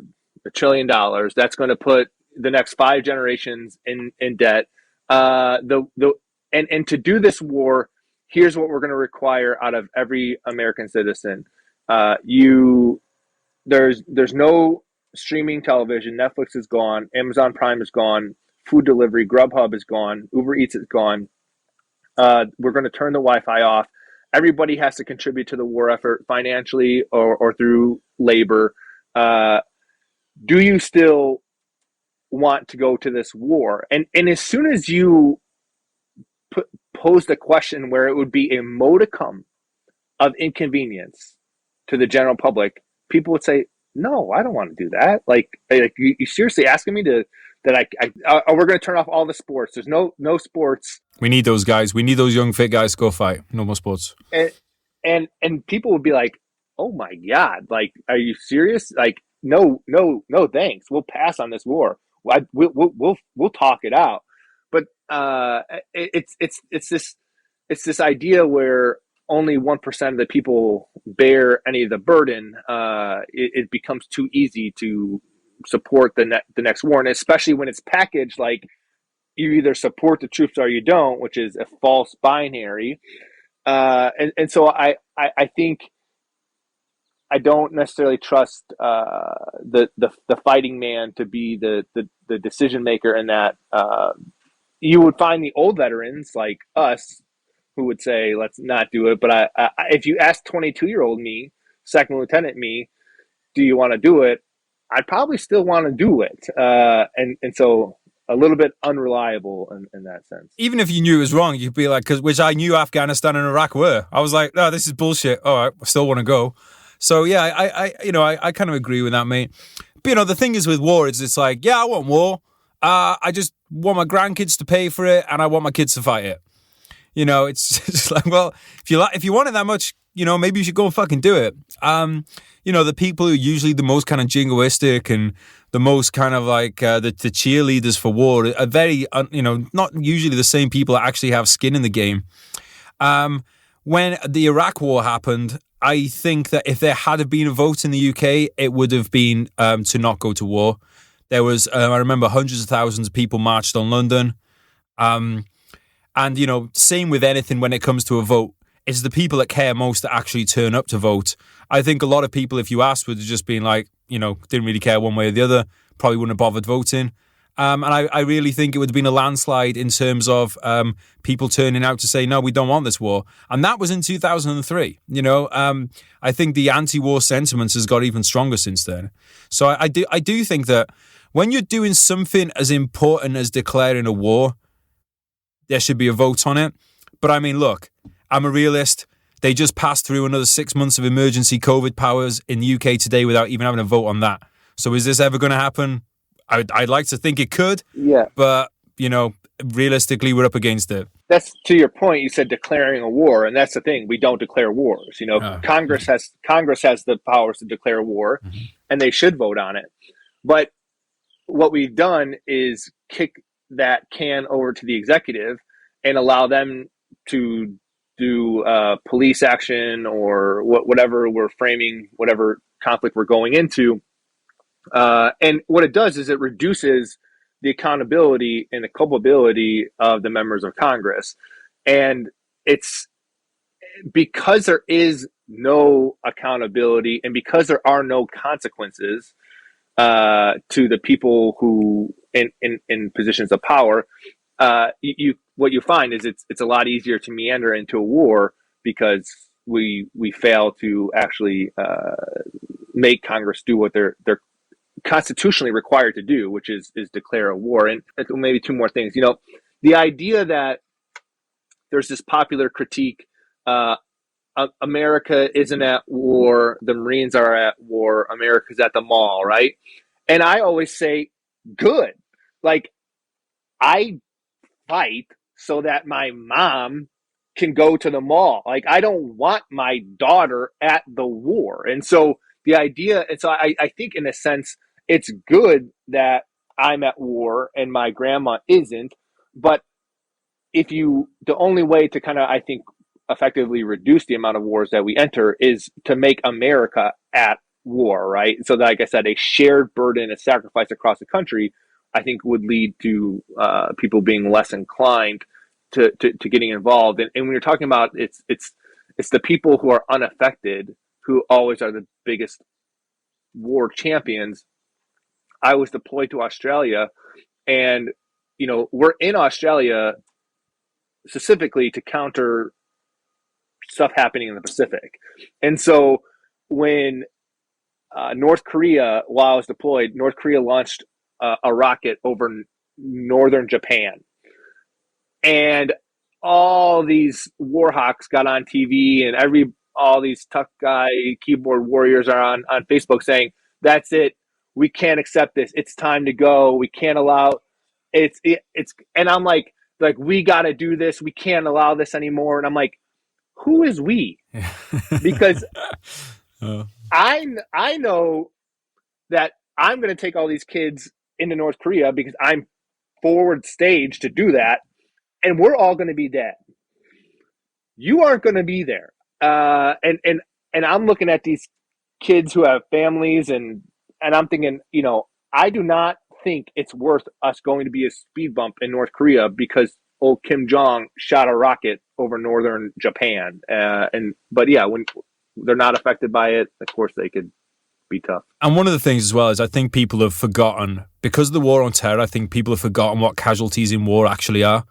trillion. That's going to put the next 5 generations in debt. And to do this war, here's what we're going to require out of every American citizen. There's no streaming television. Netflix is gone. Amazon Prime is gone. Food delivery, Grubhub is gone. Uber Eats is gone. We're going to turn the Wi-Fi off. Everybody has to contribute to the war effort financially or through labor. Do you still want to go to this war? And as soon as you pose the question where it would be a modicum of inconvenience to the general public, people would say, no, I don't want to do that. Like you seriously asking me we're going to turn off all the sports. There's no sports. We need those guys. We need those young, fit guys to go fight. No more sports. And people would be like, oh my God, like, are you serious? Like, no, thanks. We'll pass on this war. We'll talk it out. But it's this idea where only 1% of the people bear any of the burden. It becomes too easy to support the next war, and especially when it's packaged like you either support the troops or you don't, which is a false binary. And so I think I don't necessarily trust the fighting man to be the decision maker in that. You would find the old veterans like us who would say, let's not do it. But if you ask 22-year-old me, second lieutenant me, do you want to do it? I'd probably still want to do it. And so a little bit unreliable in that sense. Even if you knew it was wrong, you'd be like, which I knew Afghanistan and Iraq were. I was like, no, this is bullshit. All right, I still want to go. So yeah, I kind of agree with that, mate. But the thing is with war, it's like, yeah, I want war. I just want my grandkids to pay for it, and I want my kids to fight it. It's just like, well, if you want it that much, maybe you should go and fucking do it. The people who are usually the most kind of jingoistic and the most kind of like the cheerleaders for war are very, not usually the same people that actually have skin in the game. When the Iraq war happened, I think that if there had been a vote in the UK, it would have been to not go to war. There was, I remember, hundreds of thousands of people marched on London. And, same with anything when it comes to a vote. It's the people that care most that actually turn up to vote. I think a lot of people, if you asked, would have just been like, didn't really care one way or the other, probably wouldn't have bothered voting. And I really think it would have been a landslide in terms of people turning out to say, no, we don't want this war. And that was in 2003. I think the anti-war sentiments has got even stronger since then. So I do think that when you're doing something as important as declaring a war, there should be a vote on it. But I mean, look, I'm a realist. They just passed through another 6 months of emergency COVID powers in the UK today without even having a vote on that. So is this ever going to happen? I'd like to think it could. Yeah. But, realistically, we're up against it. That's to your point. You said declaring a war, and that's the thing. We don't declare wars. Congress has the powers to declare war, and they should vote on it. But what we've done is kick that can over to the executive and allow them to do police action or whatever we're framing, whatever conflict we're going into. And what it does is it reduces the accountability and the culpability of the members of Congress. And it's because there is no accountability and because there are no consequences to the people who in positions of power, what you find is it's a lot easier to meander into a war because we fail to actually make Congress do what they're constitutionally required to do, which is declare a war. And maybe two more things. The idea that there's this popular critique, America isn't at war, the Marines are at war, America's at the mall, right? And I always say, good. Like, I fight so that my mom can go to the mall. Like, I don't want my daughter at the war. And so the idea, and so I think in a sense, it's good that I'm at war and my grandma isn't. But the only way to kind of, I think, effectively reduce the amount of wars that we enter is to make America at war, right? So, like I said, a shared burden, a sacrifice across the country, I think would lead to people being less inclined to getting involved. And when you're talking about it's the people who are unaffected who always are the biggest war champions. I was deployed to Australia, and we're in Australia specifically to counter stuff happening in the Pacific. And so when North Korea, while I was deployed, North Korea launched a rocket over northern Japan. And all these war hawks got on TV, and all these tough guy keyboard warriors are on Facebook saying, "That's it. We can't accept this. It's time to go. We can't allow it's." And I'm like, we got to do this. We can't allow this anymore. And I'm like, who is we? Because I know that I'm going to take all these kids into North Korea because I'm forward stage to do that, and we're all going to be dead. You aren't going to be there, and I'm looking at these kids who have families, and I'm thinking, I do not think it's worth us going to be a speed bump in North Korea because old Kim Jong shot a rocket over northern Japan, but yeah, when they're not affected by it, of course they could be tough. And one of the things as well is I think people have forgotten, because of the war on terror, I think people have forgotten what casualties in war actually are.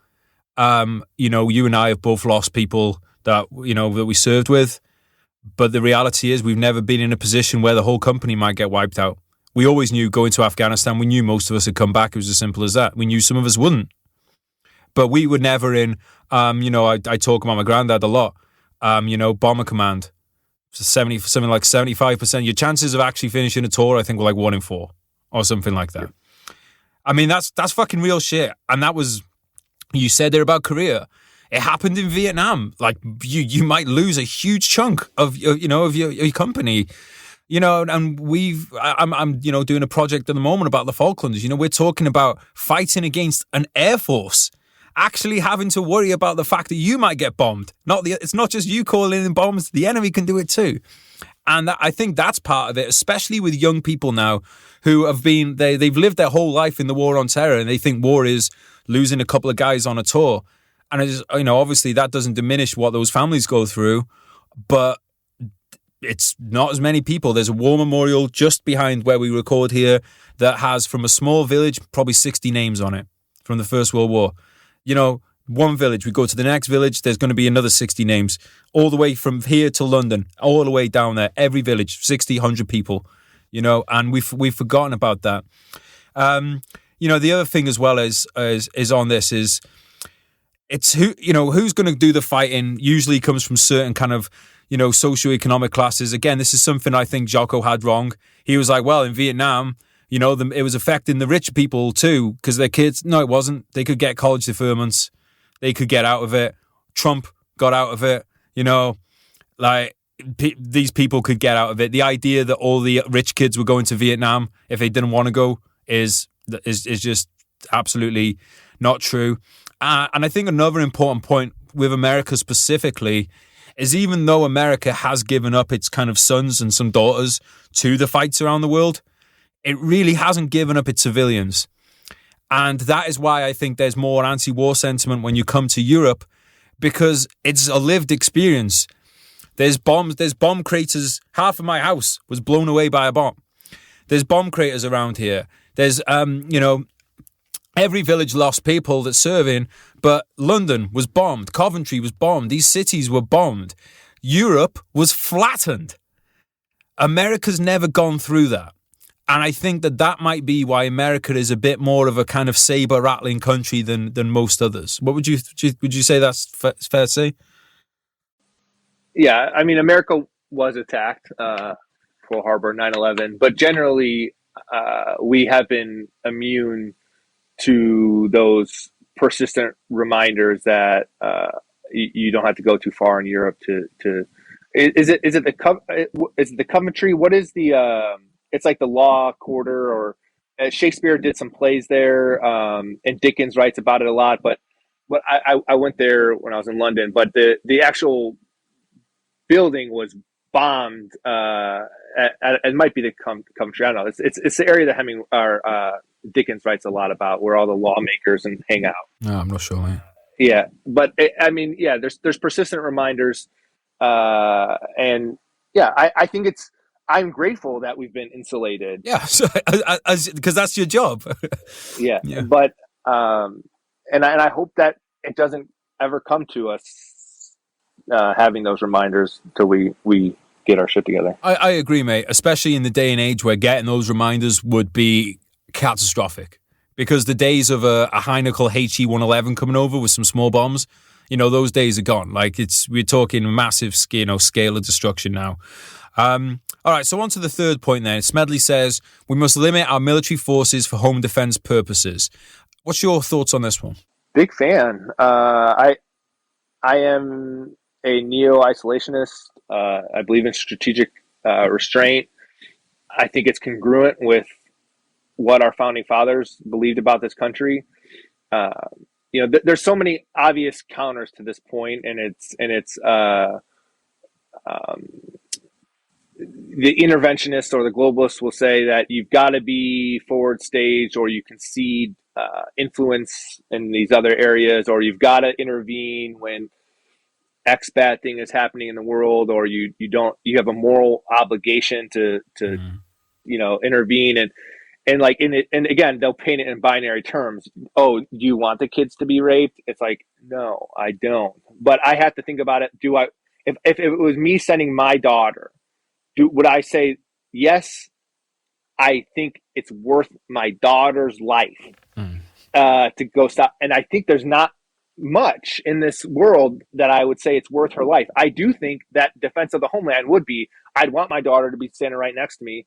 You and I have both lost people that we served with, but the reality is we've never been in a position where the whole company might get wiped out. We always knew going to Afghanistan, we knew most of us would come back. It was as simple as that. We knew some of us wouldn't. But we were never in, I talk about my granddad a lot, bomber command. Something like 75%. Your chances of actually finishing a tour, I think, were like 1 in 4 or something like that. I mean, that's fucking real shit. And that was, you said there about Korea. It happened in Vietnam. Like you might lose a huge chunk of your company. And I'm doing a project at the moment about the Falklands. We're talking about fighting against an air force, actually having to worry about the fact that you might get bombed. It's not just you calling in bombs, the enemy can do it too. And I think that's part of it, especially with young people now who have they've lived their whole life in the war on terror, and they think war is losing a couple of guys on a tour. And it's, obviously that doesn't diminish what those families go through, but it's not as many people. There's a war memorial just behind where we record here that has, from a small village, probably 60 names on it from the First World War. One village, we go to the next village, there's going to be another 60 names, all the way from here to London, all the way down there, every village, 60, 100 people, and we've forgotten about that. The other thing as well is on this is, it's who's going to do the fighting usually comes from certain kind of, socioeconomic classes. Again, this is something I think Jocko had wrong. He was like, well, in Vietnam, it was affecting the rich people too, because their kids. No, it wasn't. They could get college deferments. They could get out of it. Trump got out of it. These people could get out of it. The idea that all the rich kids were going to Vietnam if they didn't want to go is just absolutely not true. And I think another important point with America specifically is, even though America has given up its kind of sons and some daughters to the fights around the world, it really hasn't given up its civilians. And that is why I think there's more anti-war sentiment when you come to Europe, because it's a lived experience. There's bomb craters. Half of my house was blown away by a bomb. There's bomb craters around here. There's, every village lost people that's serving, but London was bombed. Coventry was bombed. These cities were bombed. Europe was flattened. America's never gone through that. And I think that might be why America is a bit more of a kind of saber-rattling country than most others. What would you say that's fair to say? Yeah, I mean, America was attacked, Pearl Harbor, 9/11, but generally we have been immune to those persistent reminders that you don't have to go too far in Europe to. Is it the Coventry? What is the? It's like the Law Quarter, or Shakespeare did some plays there, and Dickens writes about it a lot. But but I went there when I was in London, but the actual building was bombed. It might be the Coventry. I don't know. It's the area that Dickens writes a lot about, where all the lawmakers and hang out. No, I'm not sure, mate. Yeah, but there's persistent reminders, and yeah, I think I'm grateful that we've been insulated. Yeah, because that's your job. Yeah, Yeah. but and I hope that it doesn't ever come to us having those reminders till we get our shit together. I agree, mate, especially in the day and age where getting those reminders would be catastrophic. Because the days of a Heineken HE-111 coming over with some small bombs, those days are gone. Like, we're talking massive scale of destruction now. All right, so on to the third point then. Smedley says, we must limit our military forces for home defense purposes. What's your thoughts on this one? Big fan. I am a neo-isolationist. I believe in strategic restraint. I think it's congruent with what our founding fathers believed about this country. There's so many obvious counters to this point, and it's the interventionists or the globalists will say that you've got to be forward stage, or you concede influence in these other areas, or you've got to intervene when X bad thing is happening in the world, or you have a moral obligation to intervene. And again, they'll paint it in binary terms. Oh, do you want the kids to be raped? It's like, no, I don't. But I have to think about it. If it was me sending my daughter, would I say, yes, I think it's worth my daughter's life to go stop? And I think there's not much in this world that I would say it's worth her life. I do think that defense of the homeland would be, I'd want my daughter to be standing right next to me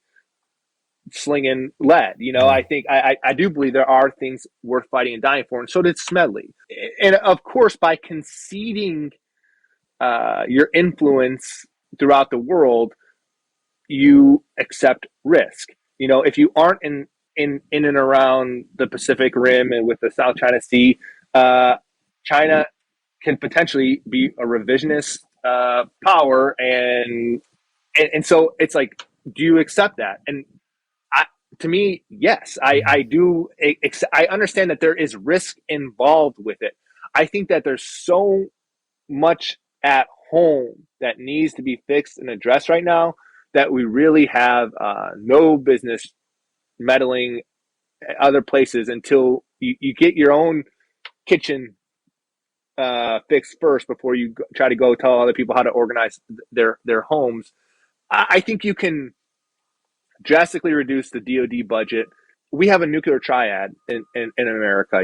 slinging lead. I think I do believe there are things worth fighting and dying for, and so did Smedley. And of course, by conceding your influence throughout the world, you accept risk. If you aren't in and around the Pacific Rim and with the South China Sea, China can potentially be a revisionist power, and so it's like, do you accept that? And to me, yes, I do. I understand that there is risk involved with it. I think that there's so much at home that needs to be fixed and addressed right now that we really have no business meddling other places until you get your own kitchen fixed first before you try to go tell other people how to organize their homes. I think you can drastically reduce the DoD budget. We have a nuclear triad in America.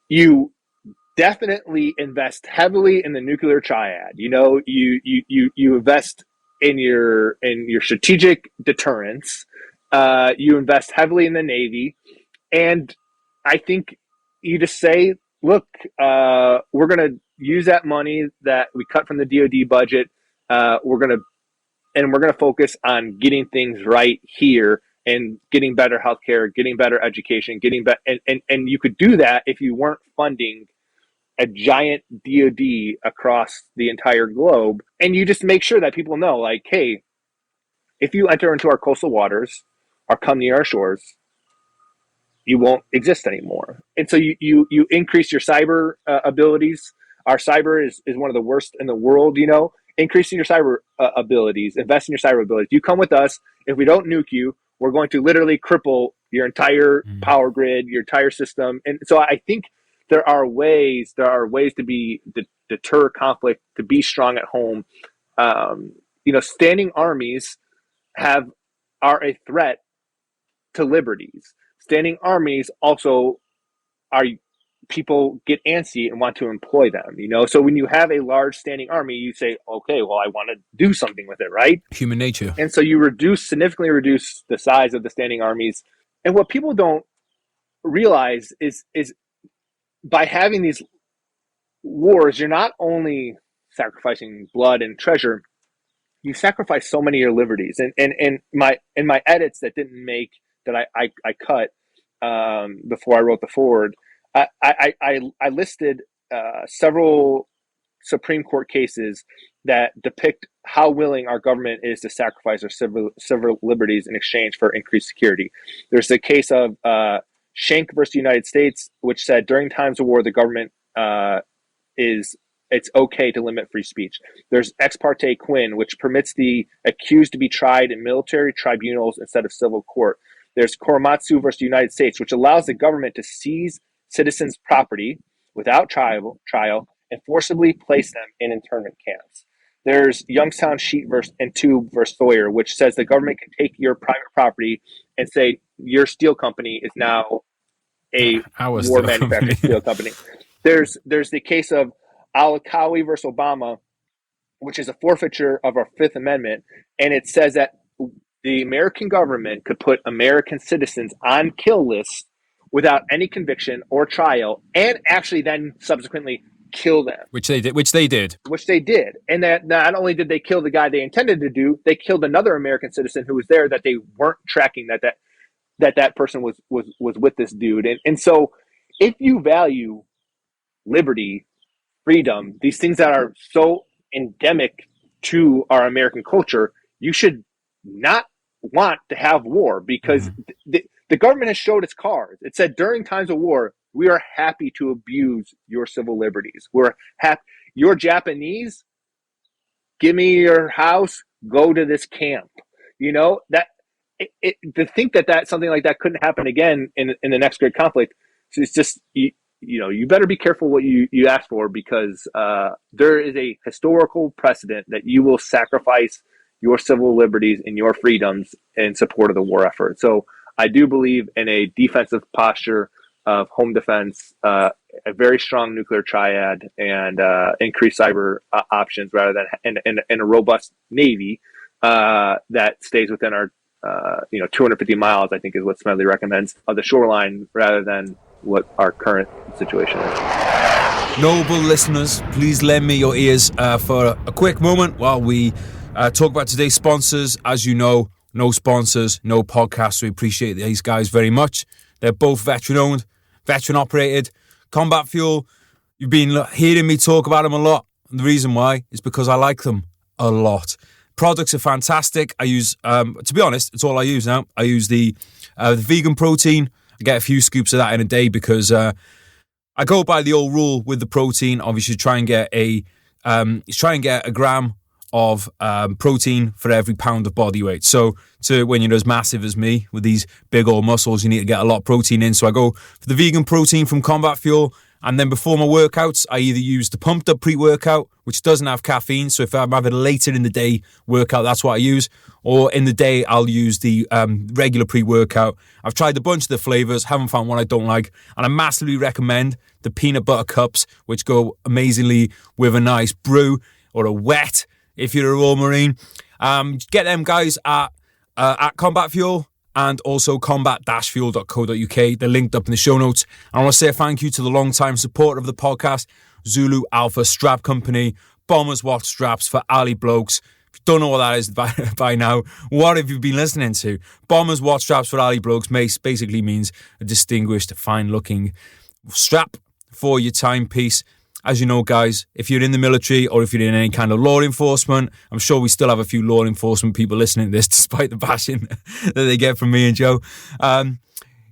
You definitely invest heavily in the nuclear triad. You invest in your strategic deterrence. You invest heavily in the Navy, and I think you just say, look, we're going to use that money that we cut from the DoD budget. We're going to focus on getting things right here and getting better healthcare, getting better education, and you could do that if you weren't funding a giant DoD across the entire globe. And you just make sure that people know, like, hey, if you enter into our coastal waters or come near our shores, you won't exist anymore. And so you increase your cyber abilities. Our cyber is one of the worst in the world. Increasing your cyber abilities, invest in your cyber abilities. You come with us. If we don't nuke you, we're going to literally cripple your entire power grid, your entire system. And so I think there are ways to deter conflict, to be strong at home. Standing armies are a threat to liberties. Standing armies also are, people get antsy and want to employ them. So when you have a large standing army, you say, okay, well, I want to do something with it, right? Human nature. And so you significantly reduce the size of the standing armies. And what people don't realize is by having these wars, you're not only sacrificing blood and treasure, you sacrifice so many of your liberties. And in my edits that didn't make, that I cut before I wrote the forward, I listed several Supreme Court cases that depict how willing our government is to sacrifice our civil liberties in exchange for increased security. There's the case of Schenck versus the United States, which said during times of war, the government it's okay to limit free speech. There's Ex parte Quinn, which permits the accused to be tried in military tribunals instead of civil court. There's Korematsu versus the United States, which allows the government to seize citizens' property without trial and forcibly place them in internment camps. There's Youngstown Sheet and Tube versus Sawyer, which says the government can take your private property and say your steel company is now a war manufacturing steel company. There's the case of Al-Akawi versus Obama, which is a forfeiture of our Fifth Amendment, and it says that the American government could put American citizens on kill lists without any conviction or trial, and actually then subsequently kill them. Which they did. And that not only did they kill the guy they intended to do, they killed another American citizen who was there that they weren't tracking that person was with this dude. And so if you value liberty, freedom, these things that are so endemic to our American culture, you should not want to have war, because the government has showed its cards. It said during times of war, we are happy to abuse your civil liberties. We're happy. You're Japanese, give me your house, go to this camp. You know, that to think that something like that couldn't happen again in the next great conflict, it's just, you better be careful what you ask for, because there is a historical precedent that you will sacrifice your civil liberties and your freedoms in support of the war effort. So I do believe in a defensive posture of home defense, a very strong nuclear triad, and increased cyber options, rather than in a robust Navy that stays within our 250 miles, I think is what Smedley recommends, of the shoreline, rather than what our current situation is. Noble listeners, please lend me your ears for a quick moment while we talk about today's sponsors. As you know, no sponsors, no podcast. We appreciate these guys very much. They're both veteran-owned, veteran-operated. Combat Fuel, you've been hearing me talk about them a lot. And the reason why is because I like them a lot. Products are fantastic. I use, to be honest, it's all I use now. I use the vegan protein. I get a few scoops of that in a day, because I go by the old rule with the protein. Obviously, try and get a gram of protein for every pound of body weight. So when you're as massive as me with these big old muscles, you need to get a lot of protein in. So I go for the vegan protein from Combat Fuel. And then before my workouts, I either use the pumped up pre-workout, which doesn't have caffeine. So if I'm having a later in the day workout, that's what I use. Or in the day, I'll use the regular pre-workout. I've tried a bunch of the flavors, haven't found one I don't like. And I massively recommend the peanut butter cups, which go amazingly with a nice brew or a wet, if you're a Royal Marine. Get them guys at Combat Fuel, and also combat-fuel.co.uk. They're linked up in the show notes. I want to say a thank you to the long-time supporter of the podcast, Zulu Alpha Strap Company, Bombers Watch Straps for Ali Blokes. If you don't know what that is by now, what have you been listening to? Bombers Watch Straps for Ali Blokes basically means a distinguished, fine-looking strap for your timepiece. As you know, guys, if you're in the military or if you're in any kind of law enforcement, I'm sure we still have a few law enforcement people listening to this, despite the bashing that they get from me and Joe.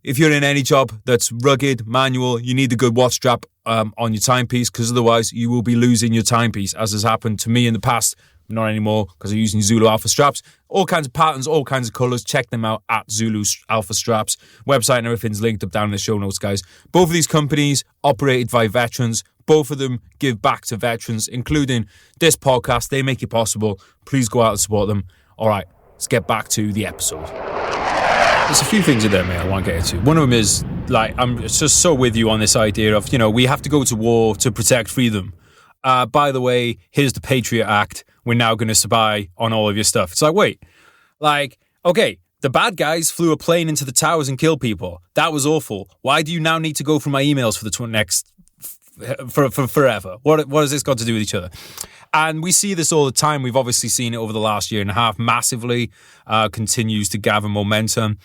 If you're in any job that's rugged, manual, you need a good watch strap on your timepiece, because otherwise you will be losing your timepiece, as has happened to me in the past. Not anymore, because I'm using Zulu Alpha Straps. All kinds of patterns, all kinds of colours. Check them out at Zulu Alpha Straps. Website and everything's linked up down in the show notes, guys. Both of these companies operated by veterans. Both of them give back to veterans, including this podcast. They make it possible. Please go out and support them. All right, let's get back to the episode. There's a few things in there, mate, I want to get into. One of them is, I'm just so with you on this idea of, we have to go to war to protect freedom. By the way, here's the Patriot Act. We're now going to spy on all of your stuff. It's wait. Okay, the bad guys flew a plane into the towers and killed people. That was awful. Why do you now need to go through my emails for the next... For forever? What has this got to do with each other? And we see this all the time. We've obviously seen it over the last year and a half massively. Continues to gather momentum.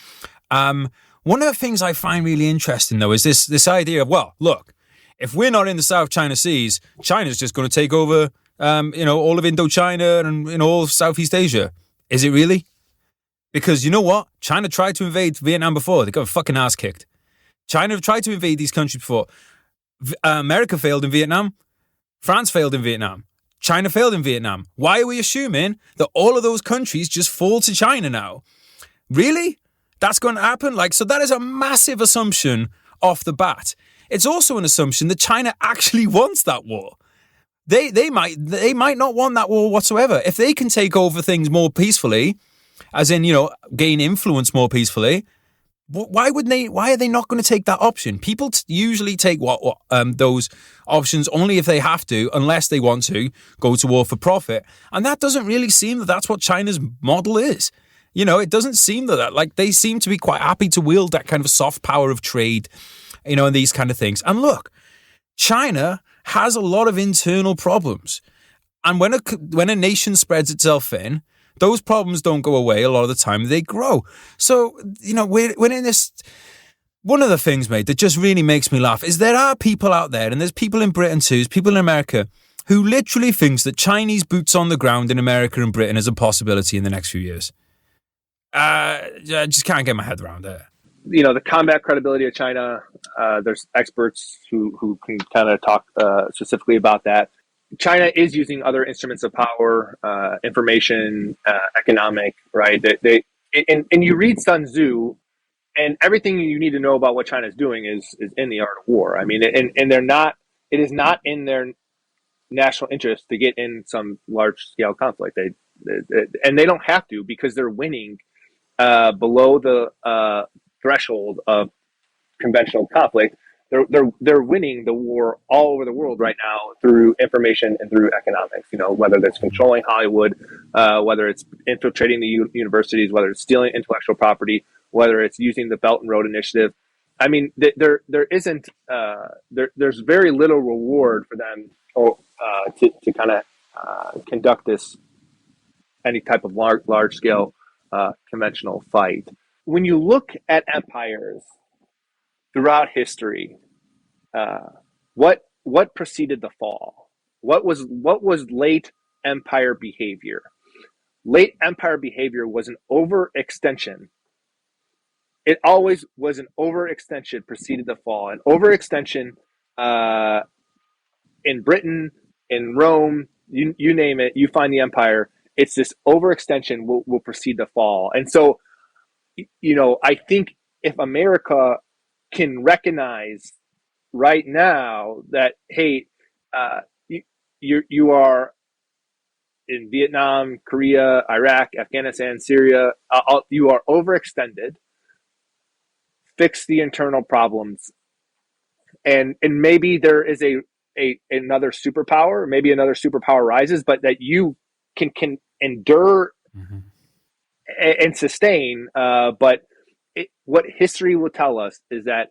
One of the things I find really interesting, though, is this idea of, well, look, if we're not in the South China Seas, China's just going to take over, all of Indochina and all of Southeast Asia. Is it really? Because you know what? China tried to invade Vietnam before. They got fucking ass kicked. China have tried to invade these countries before. America failed in Vietnam. France failed in Vietnam. China failed in Vietnam. Why are we assuming that all of those countries just fall to China now? Really? That's going to happen? So that is a massive assumption off the bat. It's also an assumption that China actually wants that war. They might not want that war whatsoever. If they can take over things more peacefully, as in, gain influence more peacefully, why are they not going to take that option? People usually take those options only if they have to, unless they want to go to war for profit. And that doesn't really seem that that's what China's model is. It doesn't seem that they seem to be quite happy to wield that kind of soft power of trade, and these kind of things. And look, China has a lot of internal problems. And when a nation spreads itself thin, those problems don't go away. A lot of the time they grow. So, we're in this. One of the things, mate, that just really makes me laugh is there are people out there, and there's people in Britain too, there's people in America who literally thinks that Chinese boots on the ground in America and Britain is a possibility in the next few years. I just can't get my head around it. The combat credibility of China, there's experts who can kind of talk specifically about that. China is using other instruments of power, information, economic, right? And you read Sun Tzu, and everything you need to know about what China is doing is in the art of war. I mean, and they're not. It is not in their national interest to get in some large scale conflict. And they don't have to, because they're winning below the threshold of conventional conflict. They're winning the war all over the world right now through information and through economics. Whether that's controlling Hollywood, whether it's infiltrating the universities, whether it's stealing intellectual property, whether it's using the Belt and Road Initiative. I mean, there isn't there's very little reward for them to kind of conduct any type of large scale conventional fight. When you look at empires throughout history, what preceded the fall? What was late empire behavior? Late empire behavior was an overextension. It always was an overextension preceded the fall. An overextension in Britain, in Rome, you name it, you find the empire. It's this overextension will precede the fall. And so, I think if America can recognize right now that, hey, you are in Vietnam, Korea, Iraq, Afghanistan, Syria, you are overextended, fix the internal problems, and maybe there is another superpower, maybe another superpower rises, but that you can endure and sustain. But what history will tell us is that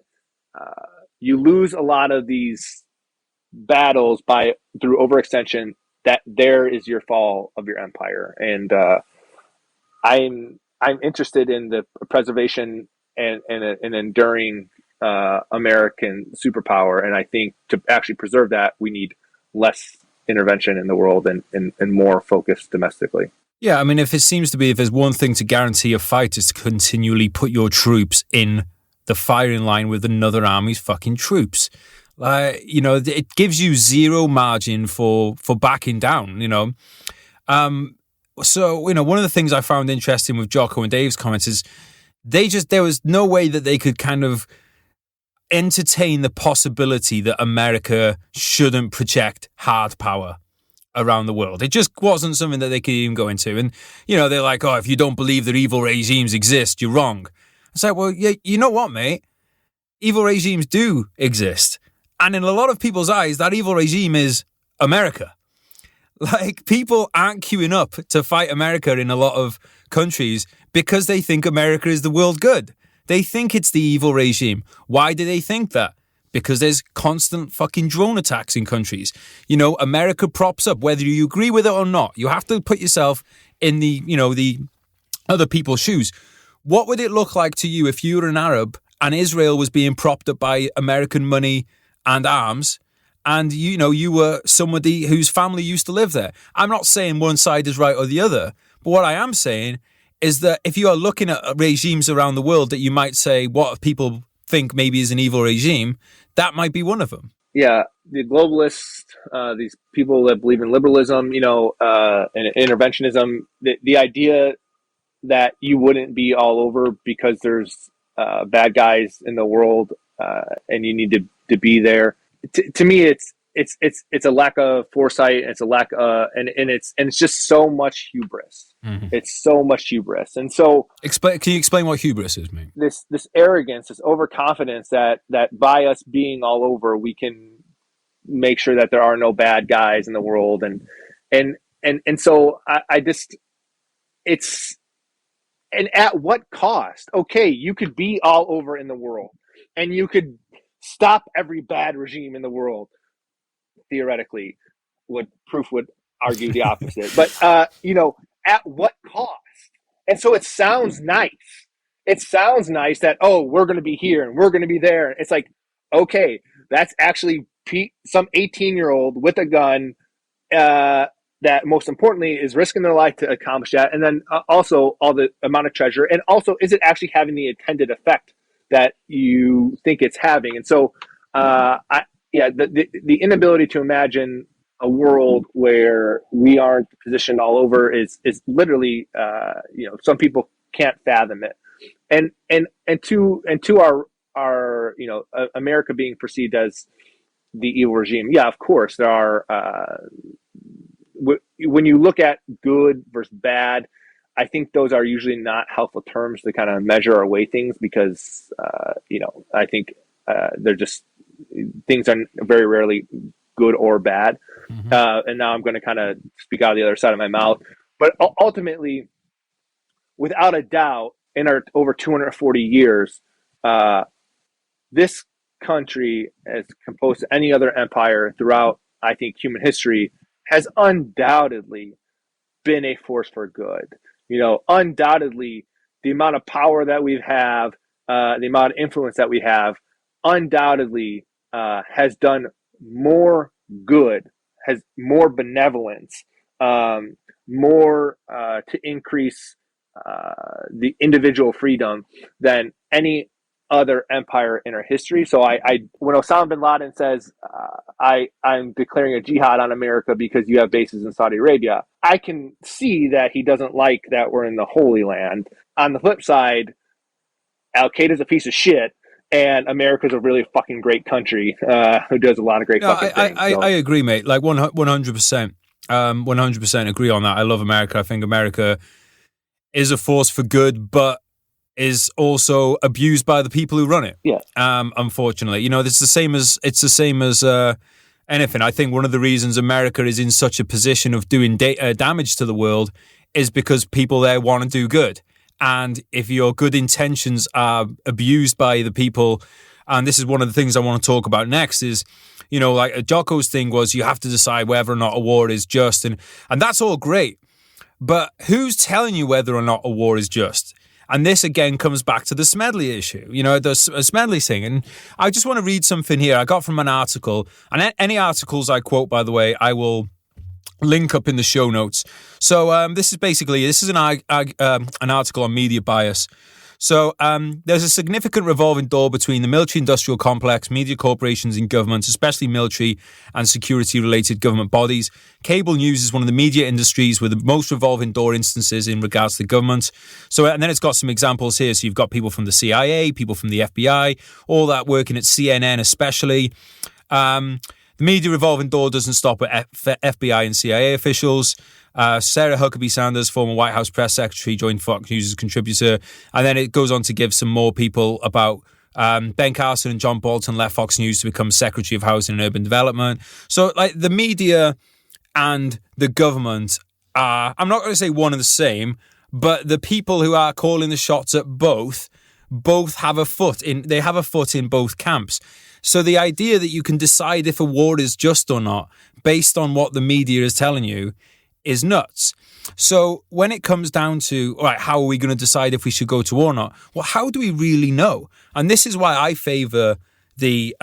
you lose a lot of these battles through overextension. That there is your fall of your empire, and I'm interested in the preservation and an enduring American superpower, and I think to actually preserve that, we need less intervention in the world and more focus domestically. Yeah, I mean, if there's one thing to guarantee a fight is to continually put your troops in the firing line with another army's fucking troops. It gives you zero margin for backing down, So, one of the things I found interesting with Jocko and Dave's comments is there was no way that they could kind of entertain the possibility that America shouldn't project hard power around the world. It just wasn't something that they could even go into. And, they're like, oh, if you don't believe that evil regimes exist, you're wrong. It's like, well, yeah, you know what, mate? Evil regimes do exist. And in a lot of people's eyes, that evil regime is America. Like, people aren't queuing up to fight America in a lot of countries because they think America is the world good. They think it's the evil regime. Why do they think that? Because there's constant fucking drone attacks in countries. America props up, whether you agree with it or not. You have to put yourself in the other people's shoes. What would it look like to you if you were an Arab and Israel was being propped up by American money and arms, and you were somebody whose family used to live there? I'm not saying one side is right or the other, but what I am saying is that if you are looking at regimes around the world that you might say what people think maybe is an evil regime, that might be one of them. Yeah, the globalists, these people that believe in liberalism, and interventionism, the idea that you wouldn't be all over because there's bad guys in the world and you need to be there. To me, it's a lack of foresight. It's a lack and it's just so much hubris. Mm-hmm. It's so much hubris. And so can you explain what hubris is, mate? This arrogance, this overconfidence that by us being all over, we can make sure that there are no bad guys in the world. And so I just, and at what cost? Okay, you could be all over in the world and you could stop every bad regime in the world. Theoretically, proof would argue the opposite. But, at what cost? And so it sounds nice. It sounds nice that, we're going to be here and we're going to be there. It's like, okay, that's actually some 18-year-old with a gun that most importantly is risking their life to accomplish that. And then also all the amount of treasure. And also, is it actually having the intended effect that you think it's having? And so, the inability to imagine a world where we aren't positioned all over is literally, some people can't fathom it. And to our America being perceived as the evil regime. Yeah, of course there are. When you look at good versus bad, I think those are usually not helpful terms to kind of measure or weigh things because I think they're just things are very rarely good or bad. Mm-hmm. And now I'm going to kind of speak out of the other side of my mouth. But ultimately, without a doubt, in our over 240 years, this country, as opposed to any other empire throughout, I think, human history, has undoubtedly been a force for good. Undoubtedly, the amount of power that we have, the amount of influence that we have, undoubtedly has done more good, has more benevolence, more to increase the individual freedom than any other empire in our history. So when Osama bin Laden says, I'm declaring a jihad on America because you have bases in Saudi Arabia, I can see that he doesn't like that we're in the Holy Land. On the flip side, Al-Qaeda's a piece of shit, and America's a really fucking great country who does a lot of great fucking things. I agree, mate. Like 100%. 100% agree on that. I love America. I think America is a force for good, but is also abused by the people who run it. Yeah. Unfortunately, it's the same as anything. I think one of the reasons America is in such a position of doing damage to the world is because people there want to do good. And if your good intentions are abused by the people, and this is one of the things I want to talk about next is, like Jocko's thing was you have to decide whether or not a war is just. And that's all great. But who's telling you whether or not a war is just? And this, again, comes back to the Smedley issue, the Smedley thing. And I just want to read something here I got from an article. And any articles I quote, by the way, I will link up in the show notes. So this is an article on media bias. So there's a significant revolving door between the military-industrial complex, media corporations and governments, especially military and security-related government bodies. Cable news is one of the media industries with the most revolving door instances in regards to government. So, and then it's got some examples here. So you've got people from the CIA, people from the FBI, all that working at CNN especially. The media revolving door doesn't stop at FBI and CIA officials. Sarah Huckabee Sanders, former White House press secretary, joined Fox News as contributor. And then it goes on to give some more people about Ben Carson and John Bolton left Fox News to become Secretary of Housing and Urban Development. So like the media and the government are, I'm not going to say one and the same, but the people who are calling the shots at both have a foot in both camps. So the idea that you can decide if a war is just or not based on what the media is telling you is nuts. So when it comes down to, all right, how are we going to decide if we should go to war or not? Well, how do we really know? And this is why I favor the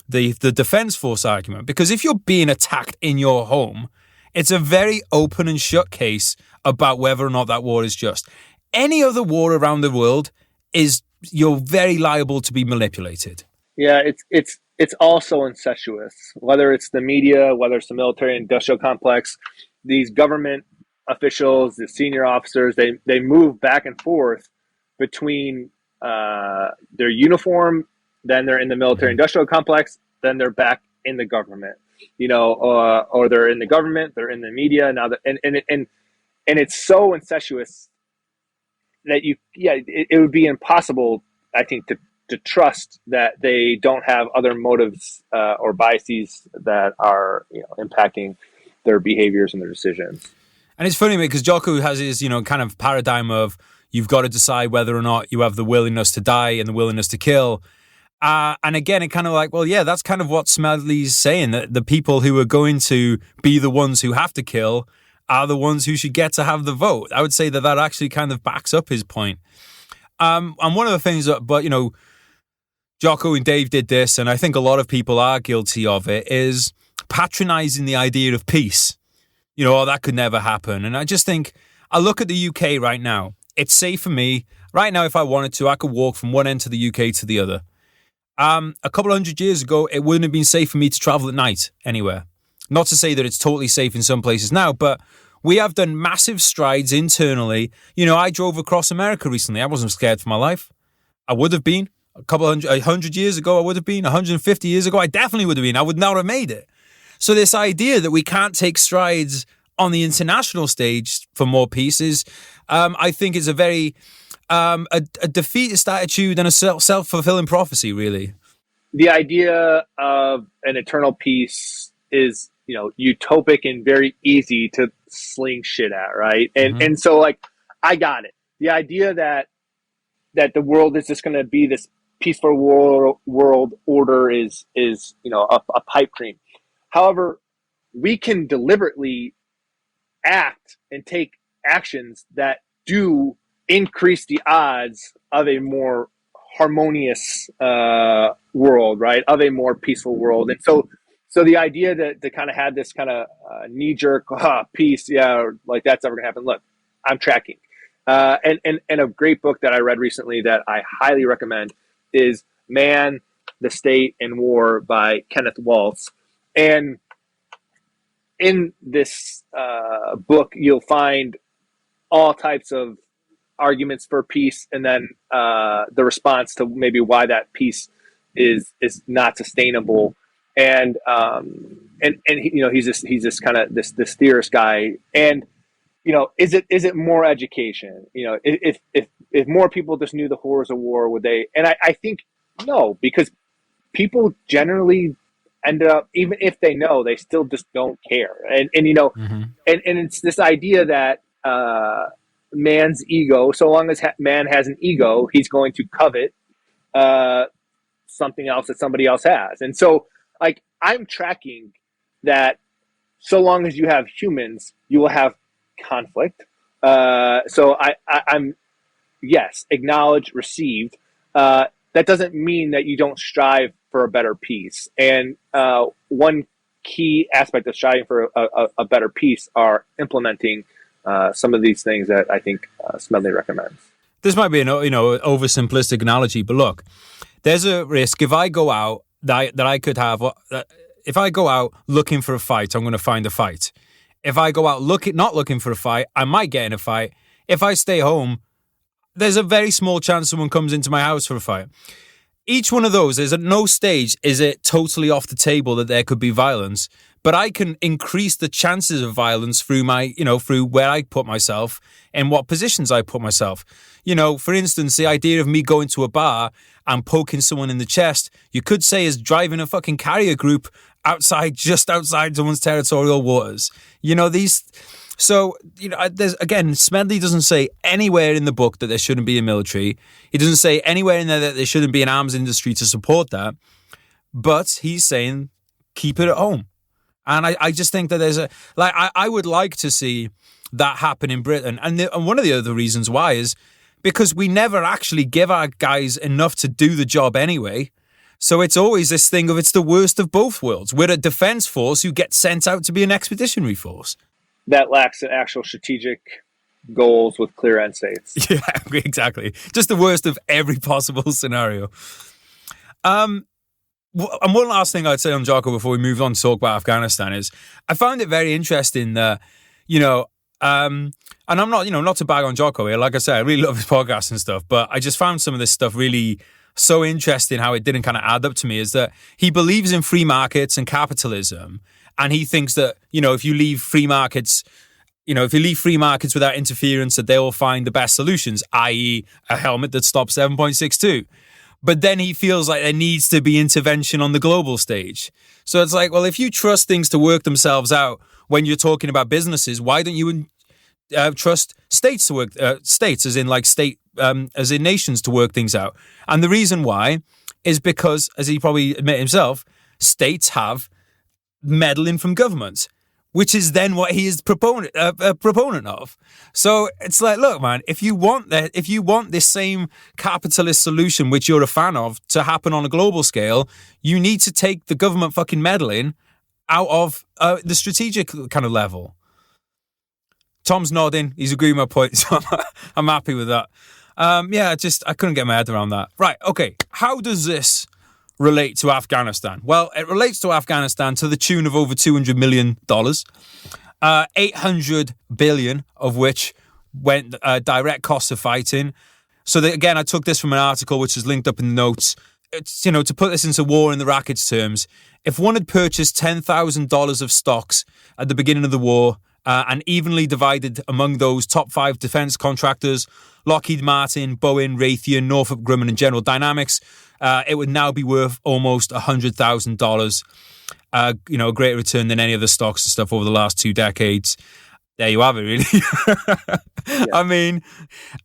defense force argument, because if you're being attacked in your home, it's a very open and shut case about whether or not that war is just. Any other war around the world you're very liable to be manipulated. Yeah, it's also incestuous. Whether it's the media, whether it's the military-industrial complex, these government officials, the senior officers, they move back and forth between their uniform, then they're in the military-industrial complex, then they're back in the government, or they're in the government, they're in the media now, and it's so incestuous that it would be impossible, I think, to trust that they don't have other motives or biases that are impacting their behaviors and their decisions. And it's funny because Jocko has his kind of paradigm of you've got to decide whether or not you have the willingness to die and the willingness to kill. And again, it kind of like, well, yeah, that's kind of what Smedley's saying, that the people who are going to be the ones who have to kill are the ones who should get to have the vote. I would say that actually kind of backs up his point. And one of the things that, Jocko and Dave did this, and I think a lot of people are guilty of it, is patronizing the idea of peace. That could never happen. And I just think, I look at the UK right now. It's safe for me. Right now, if I wanted to, I could walk from one end to the UK to the other. A couple of 100 years ago, it wouldn't have been safe for me to travel at night anywhere. Not to say that it's totally safe in some places now, but we have done massive strides internally. I drove across America recently. I wasn't scared for my life. I would have been. 100 years ago, I would have been. 150 years ago, I definitely would have been. I would not have made it. So this idea that we can't take strides on the international stage for more peace is, I think, is a very a defeatist attitude and a self-fulfilling prophecy, really. The idea of an eternal peace is, utopic and very easy to sling shit at, right? And so, like, I got it. The idea that the world is just going to be this peaceful world order is a pipe dream. However, we can deliberately act and take actions that do increase the odds of a more harmonious world, right? Of a more peaceful world. And so the idea that to kind of have this kind of knee-jerk peace, like that's never gonna happen. Look, I'm tracking. And a great book that I read recently that I highly recommend is Man, the State, and War by Kenneth Waltz. And in this book, you'll find all types of arguments for peace, and then the response to maybe why that peace is not sustainable. And he's this kind of this theorist guy. And is it more education? If more people just knew the horrors of war, would they? And I think no, because people generally end up, even if they know, they still just don't care. And it's this idea that man's ego, so long as man has an ego, he's going to covet something else that somebody else has. And so, like, I'm tracking that so long as you have humans, you will have conflict. So I'm yes, acknowledged, received. That doesn't mean that you don't strive for a better peace. And one key aspect of striving for a better peace are implementing some of these things that I think Smedley recommends. This might be an oversimplistic analogy, but look, there's a risk if I go out that I could have. If I go out looking for a fight, I'm going to find a fight. If I go out not looking for a fight, I might get in a fight. If I stay home, there's a very small chance someone comes into my house for a fight. Each one of those, there's at no stage is it totally off the table that there could be violence, but I can increase the chances of violence through through where I put myself and what positions I put myself. For instance, the idea of me going to a bar and poking someone in the chest, you could say is driving a fucking carrier group just outside someone's territorial waters. There's, again, Smedley doesn't say anywhere in the book that there shouldn't be a military. He doesn't say anywhere in there that there shouldn't be an arms industry to support that. But he's saying, keep it at home. And I just think that there's I would like to see that happen in Britain. And one of the other reasons why is because we never actually give our guys enough to do the job anyway. So it's always this thing of it's the worst of both worlds. We're a defense force who gets sent out to be an expeditionary force. That lacks an actual strategic goals with clear end states. Yeah, exactly. Just the worst of every possible scenario. And one last thing I'd say on Jocko before we move on to talk about Afghanistan is I found it very interesting that, and I'm not, not to bag on Jocko here. Like I said, I really love his podcast and stuff, but I just found some of this stuff really so interesting how it didn't kind of add up to me is that he believes in free markets and capitalism. And he thinks that, if you leave free markets without interference, that they will find the best solutions, i.e. a helmet that stops 7.62. But then he feels like there needs to be intervention on the global stage. So it's like, well, if you trust things to work themselves out when you're talking about businesses, why don't you trust states to work, states as in nations to work things out? And the reason why is because, as he probably admitted himself, states have meddling from governments, which is then what he is a proponent of. So it's like, look, man, if you want this same capitalist solution, which you're a fan of, to happen on a global scale, you need to take the government fucking meddling out of the strategic kind of level. Tom's nodding. He's agreeing with my point. So I'm happy with that. I couldn't get my head around that. Right. Okay. How does this relate to Afghanistan? Well, it relates to Afghanistan to the tune of over $200 million, 800 billion of which went direct costs of fighting. So again, I took this from an article which is linked up in the notes. It's, to put this into war in the Racket's terms, if one had purchased $10,000 of stocks at the beginning of the war, and evenly divided among those top 5 defense contractors, Lockheed Martin, Boeing, Raytheon, Northrop Grumman, and General Dynamics, it would now be worth almost $100,000. A greater return than any of the stocks and stuff over the last 2 decades. There you have it, really. Yeah. I mean,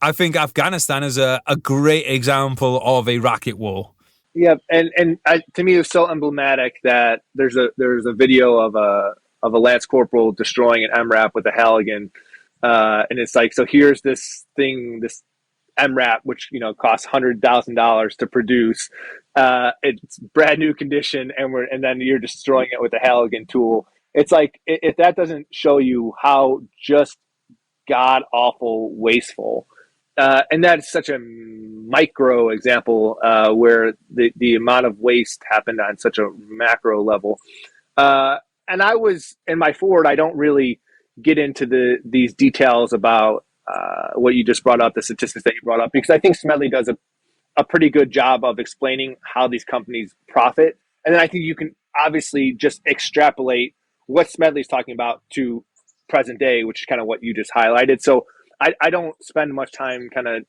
I think Afghanistan is a great example of a racket war. Yeah, and to me, it was so emblematic that there's a video of a Lance Corporal destroying an MRAP with a Halligan. And it's like, so here's this thing, this MRAP, which, costs $100,000 to produce. It's brand new condition, and then you're destroying it with a Halligan tool. It's like, if that doesn't show you how just god-awful wasteful, and that's such a micro example where the amount of waste happened on such a macro level. And I was in my forward, I don't really get into these details about what you just brought up, the statistics that you brought up, because I think Smedley does a pretty good job of explaining how these companies profit. And then I think you can obviously just extrapolate what Smedley's talking about to present day, which is kind of what you just highlighted. So I don't spend much time kind of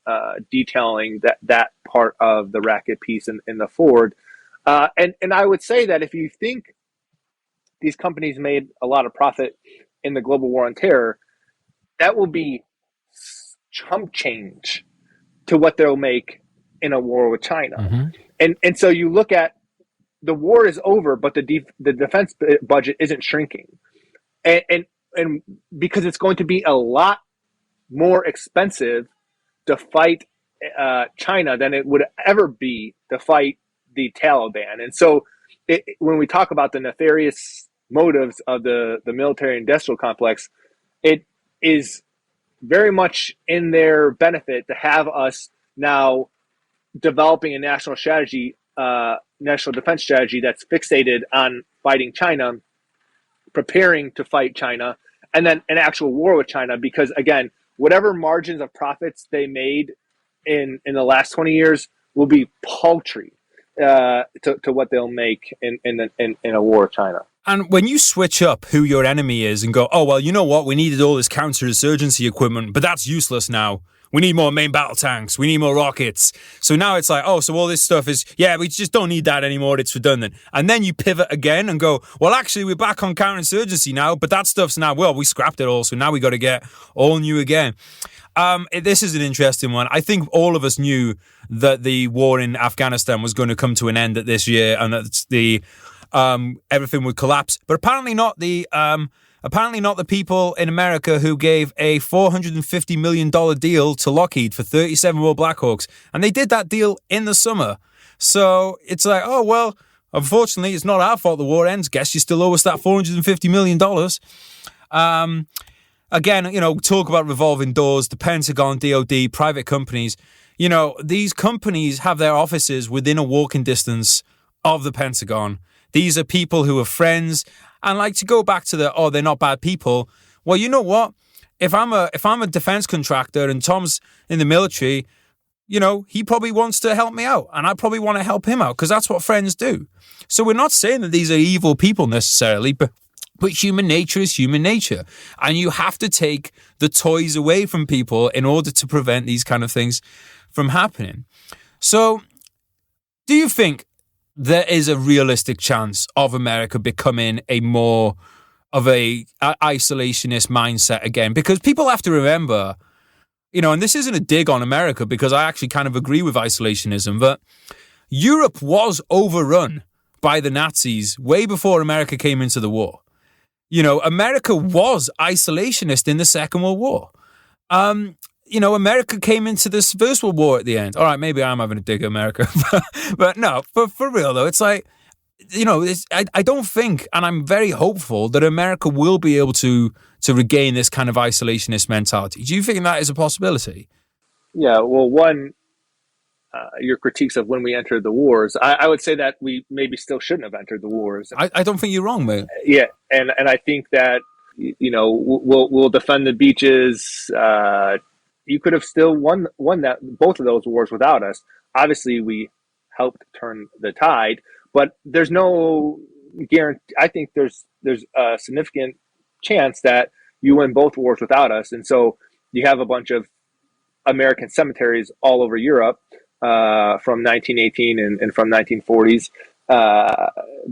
detailing that part of the Racket piece in the forward. And I would say that if you think these companies made a lot of profit in the global war on terror, that will be chump change to what they'll make in a war with China. Mm-hmm. And so you look at the war is over, but the defense budget isn't shrinking. And because it's going to be a lot more expensive to fight China than it would ever be to fight the Taliban. And so when we talk about the nefarious motives of the military industrial complex, it is very much in their benefit to have us now developing a national strategy, national defense strategy that's fixated on fighting China, preparing to fight China, and then an actual war with China. Because again, whatever margins of profits they made in the last 20 years will be paltry to what they'll make in a war with China. And when you switch up who your enemy is and go, oh, well, you know what? We needed all this counterinsurgency equipment, but that's useless now. We need more main battle tanks. We need more rockets. So now it's like, oh, so all this stuff is, yeah, we just don't need that anymore. It's redundant. And then you pivot again and go, well, actually, we're back on counterinsurgency now, but that stuff's now, well, we scrapped it all. So now we got to get all new again. This is an interesting one. I think all of us knew that the war in Afghanistan was going to come to an end this year, and that's the everything would collapse. But apparently not the people in America who gave a $450 million deal to Lockheed for 37 more Black Hawks. And they did that deal in the summer. So it's like, oh, well, unfortunately, it's not our fault the war ends. Guess you still owe us that $450 million. Again, talk about revolving doors, the Pentagon, DOD, private companies. These companies have their offices within a walking distance of the Pentagon. These are people who are friends. And like, to go back to they're not bad people. Well, you know what? If I'm a defense contractor and Tom's in the military, he probably wants to help me out, and I probably want to help him out, because that's what friends do. So we're not saying that these are evil people necessarily, but human nature is human nature. And you have to take the toys away from people in order to prevent these kind of things from happening. So do you think there is a realistic chance of America becoming a more of a isolationist mindset again? Because people have to remember, and this isn't a dig on America, because I actually kind of agree with isolationism, but Europe was overrun by the Nazis way before America came into the war. America was isolationist in the Second World War. America came into this First World War at the end. All right, maybe I'm having a dig at America, but no, for real though, it's like, I don't think, and I'm very hopeful that America will be able to regain this kind of isolationist mentality. Do you think that is a possibility? Yeah, well, one, your critiques of when we entered the wars, I would say that we maybe still shouldn't have entered the wars. I don't think you're wrong, mate. Yeah, and I think that, we'll defend the beaches. You could have still won that both of those wars without us. Obviously, we helped turn the tide, but there's no guarantee. I think there's a significant chance that you win both wars without us, and so you have a bunch of American cemeteries all over Europe from 1918 and from 1940s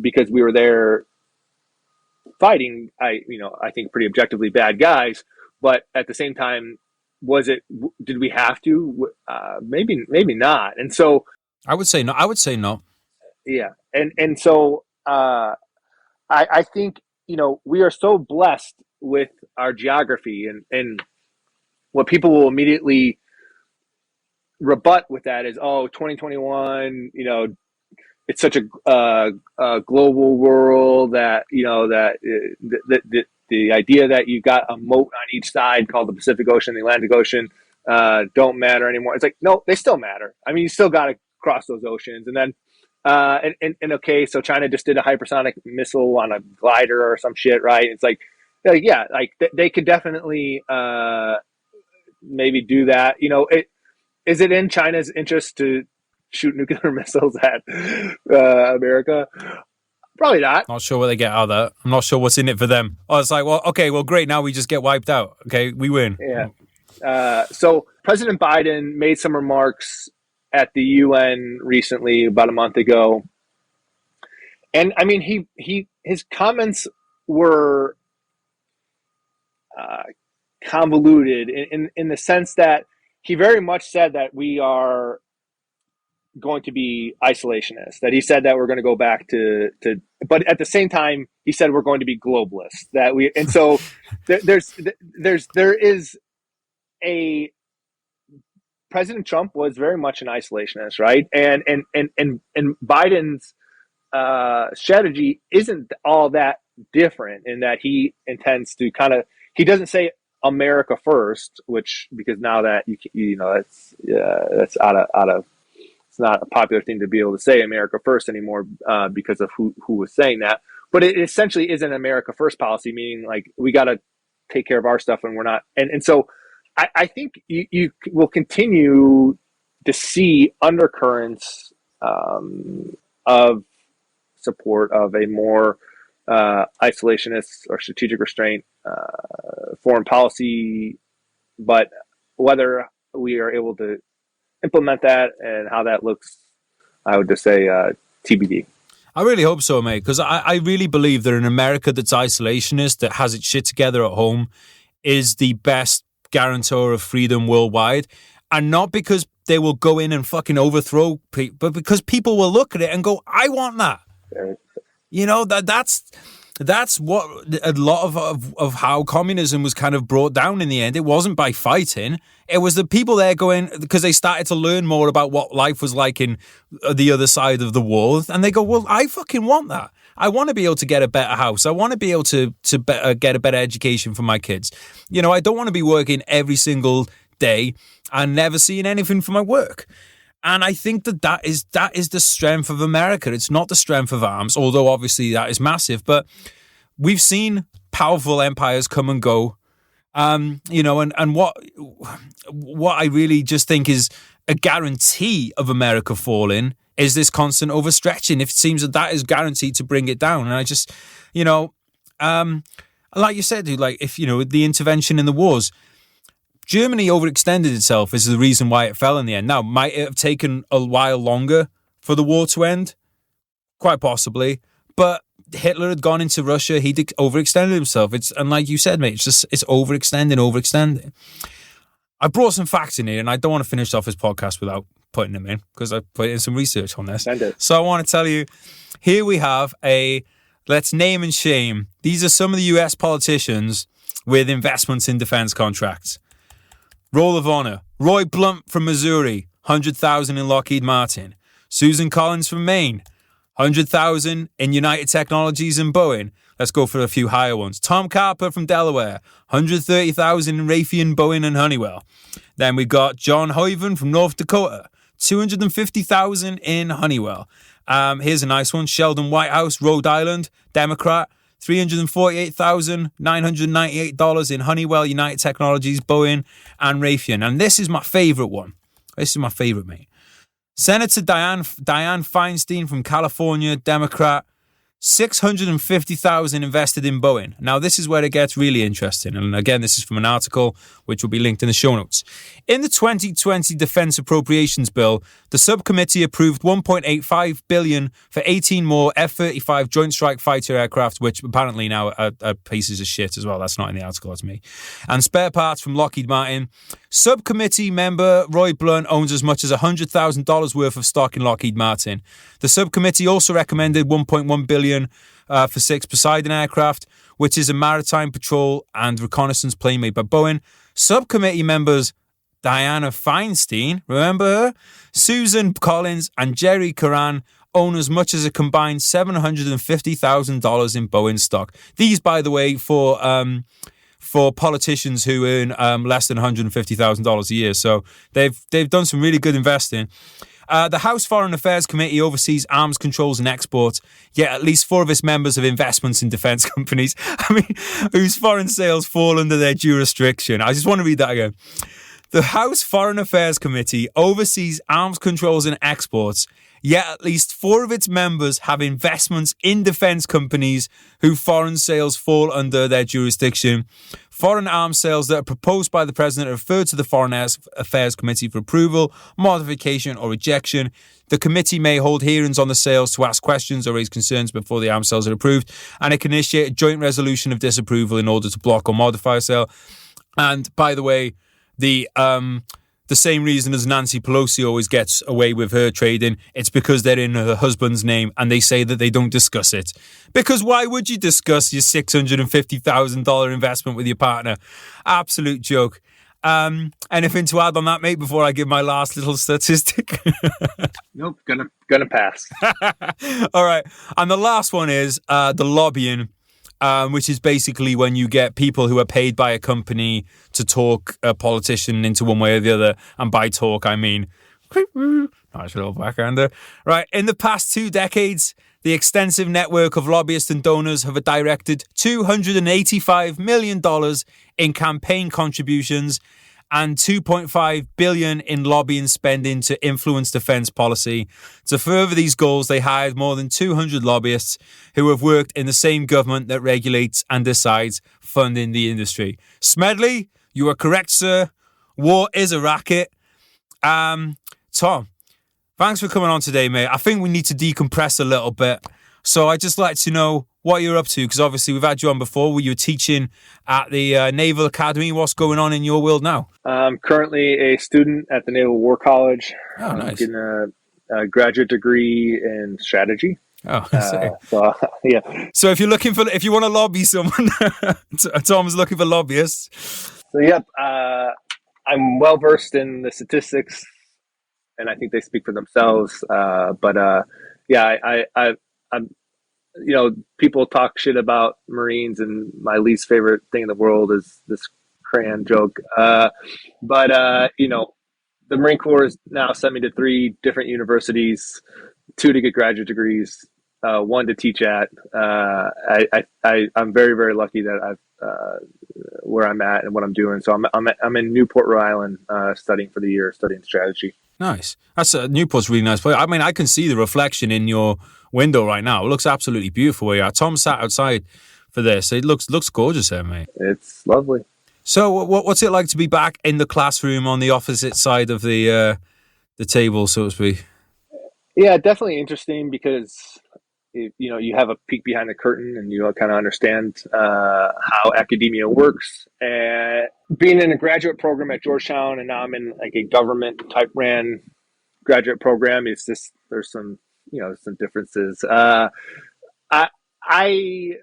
because we were there fighting. I think pretty objectively bad guys, but at the same time, did we have to? Maybe not. And so I would say no. Yeah. And so I think, we are so blessed with our geography, and what people will immediately rebut with that is, 2021, it's such a global world that, the idea that you got a moat on each side called the Pacific Ocean, the Atlantic Ocean, don't matter anymore. It's like, no, they still matter. I mean, you still got to cross those oceans. And then, okay, so China just did a hypersonic missile on a glider or some shit, right? It's like yeah, like they could definitely maybe do that. Is it in China's interest to shoot nuclear missiles at America? Probably not. Not sure what they get out of that. I'm not sure what's in it for them. Oh, it's like, well, okay, well, great. Now we just get wiped out. Okay, we win. Yeah. So President Biden made some remarks at the UN recently, about a month ago, and I mean, his comments were convoluted in the sense that he very much said that we are going to be isolationist, that he said that we're going to go back to but at the same time he said we're going to be globalists, and so there is a President Trump was very much an isolationist, right? And Biden's strategy isn't all that different in that he intends to he doesn't say America first, because now that that's out of it's not a popular thing to be able to say America first anymore because of who was saying that. But it essentially is an America first policy, meaning like we got to take care of our stuff and we're not. And so I think you will continue to see undercurrents of support of a more isolationist or strategic restraint foreign policy, but whether we are able to implement that and how that looks, I would just say TBD. I really hope so, mate, because I really believe that an America that's isolationist, that has its shit together at home, is the best guarantor of freedom worldwide. And not because they will go in and fucking overthrow people, but because people will look at it and go, I want that. You know, that's what a lot of how communism was kind of brought down in the end. It wasn't by fighting. It was the people there going, because they started to learn more about what life was like in the other side of the wall. And they go, well, I fucking want that. I want to be able to get a better house. I want to be able to get a better education for my kids. You know, I don't want to be working every single day and never seeing anything for my work. And I think that is the strength of America. It's not the strength of arms, although obviously that is massive. But we've seen powerful empires come and go. You know, and what I really just think is a guarantee of America falling is this constant overstretching. It seems that is guaranteed to bring it down. And I just, you know, like you said, dude, like if, you know, the intervention in the wars, Germany overextended itself is the reason why it fell in the end. Now, might it have taken a while longer for the war to end? Quite possibly. But Hitler had gone into Russia. He overextended himself. And like you said, mate, it's overextending. I brought some facts in here, and I don't want to finish off this podcast without putting them in, because I put in some research on this. So I want to tell you, here we have let's name and shame. These are some of the US politicians with investments in defense contracts. Roll of Honor: Roy Blunt from Missouri, $100,000 in Lockheed Martin. Susan Collins from Maine, $100,000 in United Technologies and Boeing. Let's go for a few higher ones. Tom Carper from Delaware, $130,000 in Raytheon, Boeing, and Honeywell. Then we've got John Hoyven from North Dakota, $250,000 in Honeywell. Here's a nice one. Sheldon Whitehouse, Rhode Island, Democrat, $348,998 in Honeywell, United Technologies, Boeing, and Raytheon. And this is my favorite one. This is my favorite, mate. Senator Dianne Feinstein from California, Democrat, $650,000 invested in Boeing. Now, this is where it gets really interesting. And again, this is from an article which will be linked in the show notes. In the 2020 Defense Appropriations Bill, the subcommittee approved $1.85 billion for 18 more F-35 Joint Strike Fighter aircraft, which apparently now are pieces of shit as well. That's not in the article, that's me. And spare parts from Lockheed Martin. Subcommittee member Roy Blunt owns as much as $100,000 worth of stock in Lockheed Martin. The subcommittee also recommended $1.1 billion for 6 Poseidon aircraft, which is a maritime patrol and reconnaissance plane made by Boeing. Subcommittee members Dianne Feinstein, remember her? Susan Collins and Jerry Curran own as much as a combined $750,000 in Boeing stock. These, by the way, for politicians who earn less than $150,000 a year. So they've done some really good investing. The House Foreign Affairs Committee oversees arms controls and exports, yet at least 4 of its members have investments in defense companies, whose foreign sales fall under their jurisdiction. I just want to read that again. The House Foreign Affairs Committee oversees arms controls and exports, yet at least 4 of its members have investments in defense companies whose foreign sales fall under their jurisdiction. Foreign arms sales that are proposed by the President are referred to the Foreign Affairs Committee for approval, modification, or rejection. The committee may hold hearings on the sales to ask questions or raise concerns before the arms sales are approved, and it can initiate a joint resolution of disapproval in order to block or modify a sale. And by the way, the same reason as Nancy Pelosi always gets away with her trading, it's because they're in her husband's name and they say that they don't discuss it. Because why would you discuss your $650,000 investment with your partner? Absolute joke. Anything to add on that, mate, before I give my last little statistic? Nope, gonna pass. All right. And the last one is the lobbying. Which is basically when you get people who are paid by a company to talk a politician into one way or the other. And by talk, I mean, nice little background there. Right. In the past 2 decades, the extensive network of lobbyists and donors have directed $285 million in campaign contributions and $2.5 billion in lobbying spending to influence defense policy. To further these goals, they hired more than 200 lobbyists who have worked in the same government that regulates and decides funding the industry. Smedley, you are correct, sir. War is a racket. Tom, thanks for coming on today, mate. I think we need to decompress a little bit. So I'd just like to know what you're up to, because obviously we've had you on before where you were teaching at the Naval Academy. What's going on in your world now? I'm currently a student at the Naval War College. Oh, nice. I'm getting a graduate degree in strategy. Oh, I see. So yeah. So if you want to lobby someone, Tom's looking for lobbyists. So yep. I'm well versed in the statistics, and I think they speak for themselves. Yeah, I'm. People talk shit about Marines, and my least favorite thing in the world is this crayon joke. The Marine Corps has now sent me to 3 different universities, 2 to get graduate degrees, 1 to teach at. I'm very, very lucky that I've where I'm at and what I'm doing. So I'm in Newport, Rhode Island, studying for the year, studying strategy. Nice. That's Newport's a really nice place. I mean, I can see the reflection in your window right now. It looks absolutely beautiful where you are. Tom sat outside for this. It looks gorgeous here, mate. It's lovely. So, what's it like to be back in the classroom on the opposite side of the table, so to speak? Yeah, definitely interesting because you have a peek behind the curtain and you kind of understand how academia works. And being in a graduate program at Georgetown, and now I'm in like a government type ran graduate program, it's just there's some differences. I I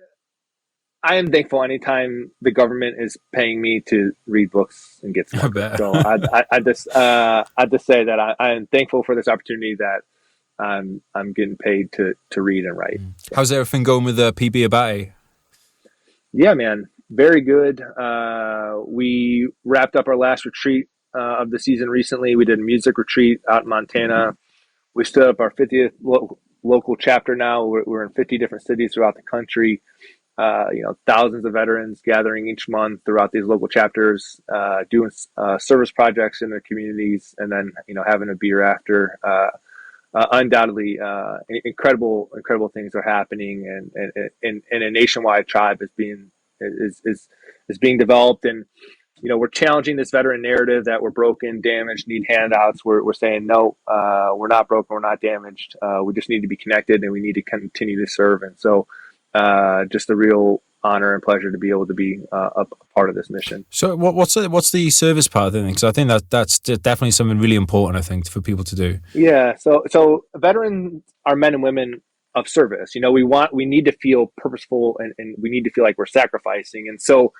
I am thankful anytime the government is paying me to read books and get I smarter. bet. So I just say that I am thankful for this opportunity that I'm getting paid to read and write. So. How's everything going with the PB Abate? Yeah, man, very good. We wrapped up our last retreat of the season recently. We did a music retreat out in Montana. We stood up our 50th local chapter now. We're in 50 different cities throughout the country. Thousands of veterans gathering each month throughout these local chapters, doing service projects in their communities, and then having a beer after. Undoubtedly, incredible things are happening, and a nationwide tribe is being developed, and we're challenging this veteran narrative that we're broken, damaged, need handouts. We're saying no, we're not broken, we're not damaged. We just need to be connected, and we need to continue to serve. And so, just a real honor and pleasure to be able to be a part of this mission. So, what's the service part of it? Because I think that's definitely something really important. I think for people to do. Yeah. So veterans are men and women of service. We need to feel purposeful, and we need to feel like we're sacrificing. And so,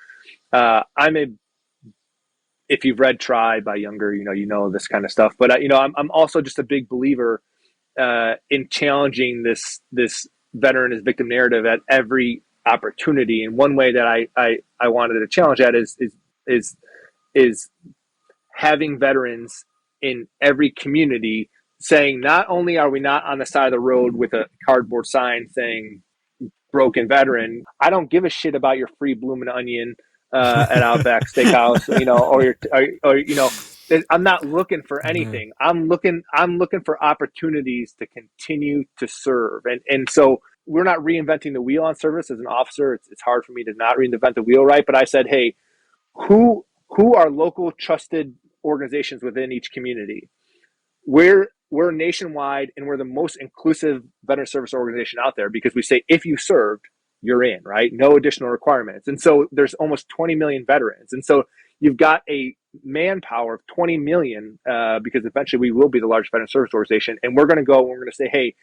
if you've read Tribe by Younger, you know this kind of stuff. But I'm also just a big believer in challenging this veteran as victim narrative at every opportunity. And one way that I wanted to challenge that is having veterans in every community saying, not only are we not on the side of the road with a cardboard sign saying broken veteran, I don't give a shit about your free bloomin' onion at Outback Steakhouse, I'm not looking for anything. I'm looking for opportunities to continue to serve. And so we're not reinventing the wheel on service. As an officer, it's hard for me to not reinvent the wheel, right? But I said, hey, who are local trusted organizations within each community? We're nationwide, and we're the most inclusive veteran service organization out there because we say, if you served, you're in, right? No additional requirements. And so there's almost 20 million veterans. And so you've got a manpower of 20 million because eventually we will be the largest veteran service organization. And we're going to go and we're going to say, hey,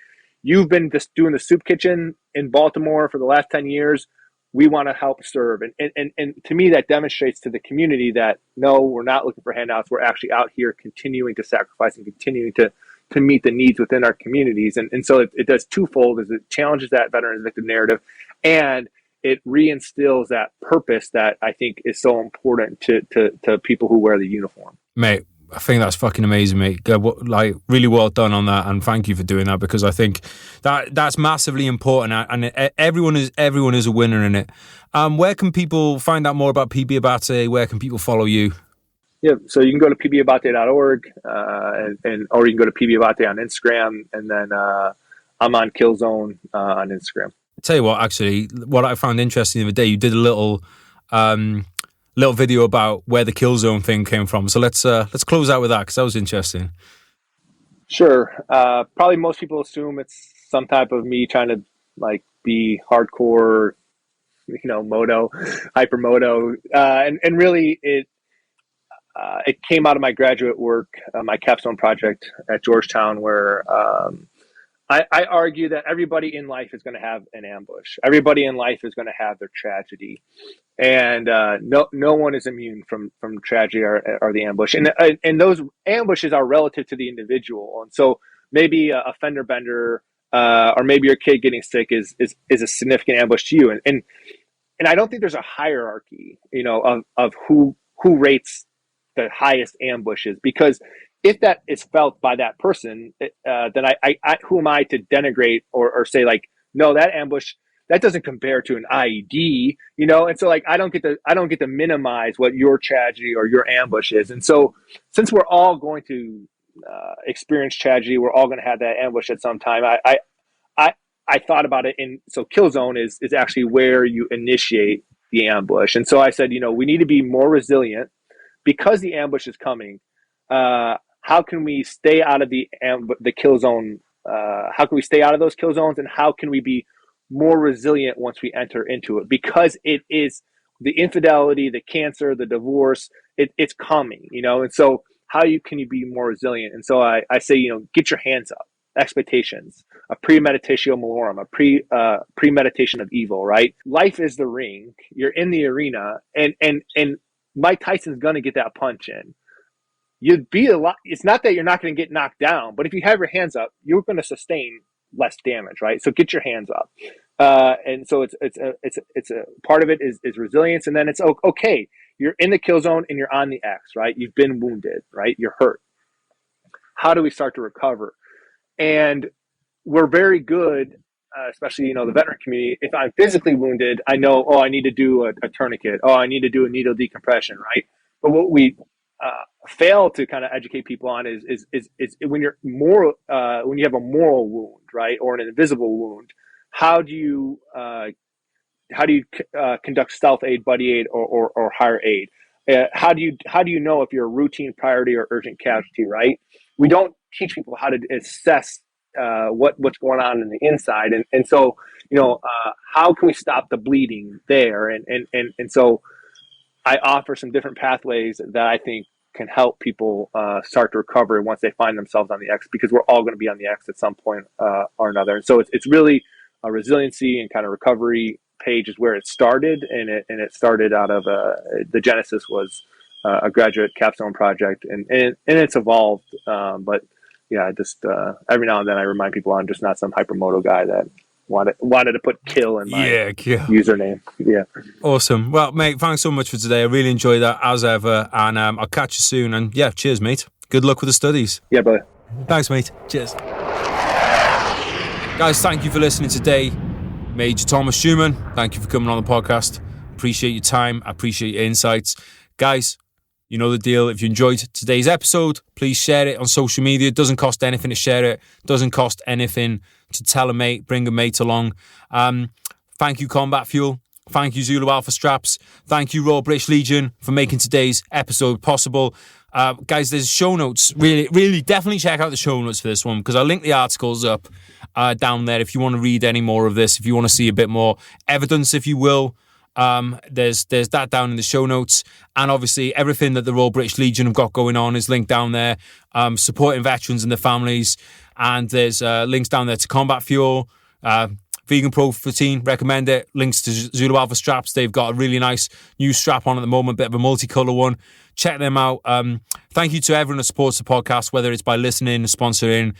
you've been just doing the soup kitchen in Baltimore for the last 10 years. We want to help serve. And to me, that demonstrates to the community that, no, we're not looking for handouts. We're actually out here continuing to sacrifice and continuing to meet the needs within our communities. And so it does twofold, is it challenges that veteran and victim narrative, and it reinstills that purpose that I think is so important to people who wear the uniform. Mate, I think that's fucking amazing, mate. Like, really well done on that, and thank you for doing that, because I think that's massively important, and everyone is a winner in it. Where can people find out more about PB Abate? Where can people follow you? Yeah, so you can go to pbabate.org, or you can go to PB Abate on Instagram, and then I'm on Killzone on Instagram. I'll tell you what, actually, what I found interesting the other day, you did a little video about where the kill zone thing came from. So let's close out with that, because that was interesting. Sure. Probably most people assume it's some type of me trying to be hardcore, moto, hyper moto, and really it came out of my graduate work, my capstone project at Georgetown, where I argue that everybody in life is going to have an ambush. Everybody in life is going to have their tragedy, and no one is immune from tragedy or the ambush. And those ambushes are relative to the individual. And so maybe a fender bender or maybe your kid getting sick is a significant ambush to you. And I don't think there's a hierarchy, of who rates the highest ambushes, because if that is felt by that person, then I who am I to denigrate or say like, no, that ambush that doesn't compare to an IED, And so like I don't get to minimize what your tragedy or your ambush is. And so since we're all going to experience tragedy, we're all going to have that ambush at some time. I thought about it, and so kill zone is actually where you initiate the ambush. And so I said, we need to be more resilient because the ambush is coming. How can we stay out of the kill zone? How can we stay out of those kill zones, and how can we be more resilient once we enter into it? Because it is the infidelity, the cancer, the divorce, it's coming, And so can you be more resilient? And so I say, get your hands up. Expectations, a premeditatio malorum, a premeditation of evil, right? Life is the ring. You're in the arena, and Mike Tyson's going to get that punch in. You'd be a lot. It's not that you're not going to get knocked down, but if you have your hands up, you're going to sustain less damage, right? So get your hands up. And so it's a part of it is resilience, and then it's okay. You're in the kill zone and you're on the X, right? You've been wounded, right? You're hurt. How do we start to recover? And we're very good, especially, the veteran community. If I'm physically wounded, I know, I need to do a tourniquet. I need to do a needle decompression, right? But what we fail to kind of educate people on is when you're when you have a moral wound, right, or an invisible wound, how do you conduct stealth aid, buddy aid, or higher aid? How do you know if you're a routine, priority, or urgent casualty, right? We don't teach people how to assess what's going on in the inside, and so how can we stop the bleeding there? And so I offer some different pathways that I think can help people start to recover once they find themselves on the X, because we're all going to be on the X at some point or another. And so it's really a resiliency and kind of recovery page is where it started, and it started out of the genesis was a graduate capstone project, and it's evolved. But yeah, just every now and then I remind people I'm just not some hypermoto guy that wanted to put kill in my username. Yeah. Awesome. Well, mate, thanks so much for today. I really enjoyed that as ever, and I'll catch you soon. And yeah, cheers, mate. Good luck with the studies. Yeah, brother. Thanks, mate. Cheers. Guys, thank you for listening today. Major Thomas Schueman, thank you for coming on the podcast. Appreciate your time. I appreciate your insights. Guys, you know the deal. If you enjoyed today's episode, please share it on social media. It doesn't cost anything to share it. It doesn't cost anything to tell a mate, bring a mate along. Thank you, Combat Fuel. Thank you, Zulu Alpha Straps. Thank you, Royal British Legion, for making today's episode possible. Guys, there's show notes. Really, definitely check out the show notes for this one, because I'll link the articles up down there if you want to read any more of this, if you want to see a bit more evidence, if you will. There's that down in the show notes, and obviously everything that the Royal British Legion have got going on is linked down there, supporting veterans and their families, and there's links down there to Combat Fuel, Vegan Protein, recommend it, links to Zulu Alpha Straps. They've got a really nice new strap on at the moment, bit of a multicolour one. Check them out. Thank you to everyone that supports the podcast, whether it's by listening, sponsoring.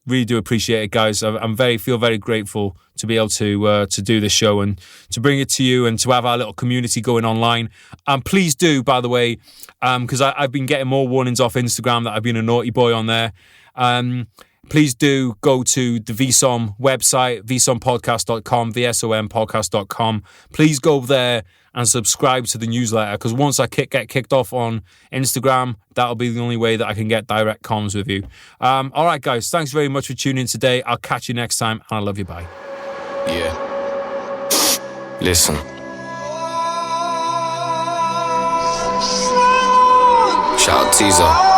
Really do appreciate it, guys. Feel very grateful to be able to do this show and to bring it to you and to have our little community going online. Please do, by the way, because I've been getting more warnings off Instagram that I've been a naughty boy on there. Please do go to the VSOM website, vsompodcast.com, vsompodcast.com. Please go there and subscribe to the newsletter, because once I get kicked off on Instagram, that'll be the only way that I can get direct comms with you. All right, guys, thanks very much for tuning in today. I'll catch you next time, and I love you. Bye. Yeah. Listen. Shout out Teaser.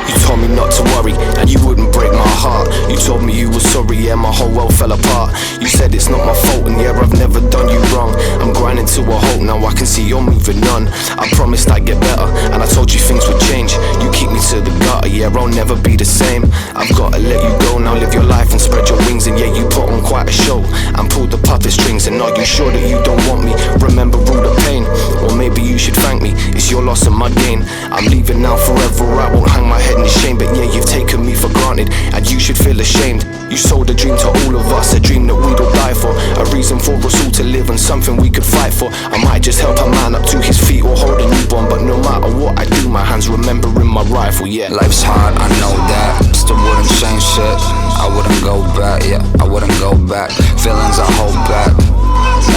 You told me not to worry, and you wouldn't break my heart. You told me you were sorry, yeah, my whole world fell apart. You said it's not my fault, and yeah, I've never done you wrong. I'm grinding to a halt, now I can see you're moving on. I promised I'd get better, and I told you things would change. You keep me to the gutter, yeah, I'll never be the same. I've gotta let you go, now live your life and spread your wings. And yeah, you put on quite a show, and pulled the puppet strings. And are you sure that you don't want me? Remember all the pain, or maybe you should thank me. It's your loss and my gain. I'm leaving now forever, I won't hang my head in shame. But yeah, you've taken me for granted, and you should feel ashamed. You sold a dream to all of us, a dream that we'd all die for, a reason for us all to live and something we could fight for. I might just help a man up to his feet or hold a newborn, but no matter what I do, my hands remembering my rifle, yeah. Life's hard, I know that, still wouldn't change shit. I wouldn't go back, yeah, I wouldn't go back. Feelings I hold back,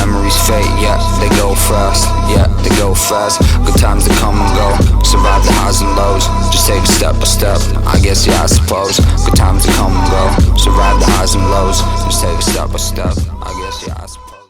memories fade, yeah, they go fast, yeah, they go fast. Good times that come and go, survive the highs and lows. Just take it step by step, I guess, yeah, I suppose. Good times that come and go, survive the highs and lows. Just take it step by step, I guess, yeah, I suppose.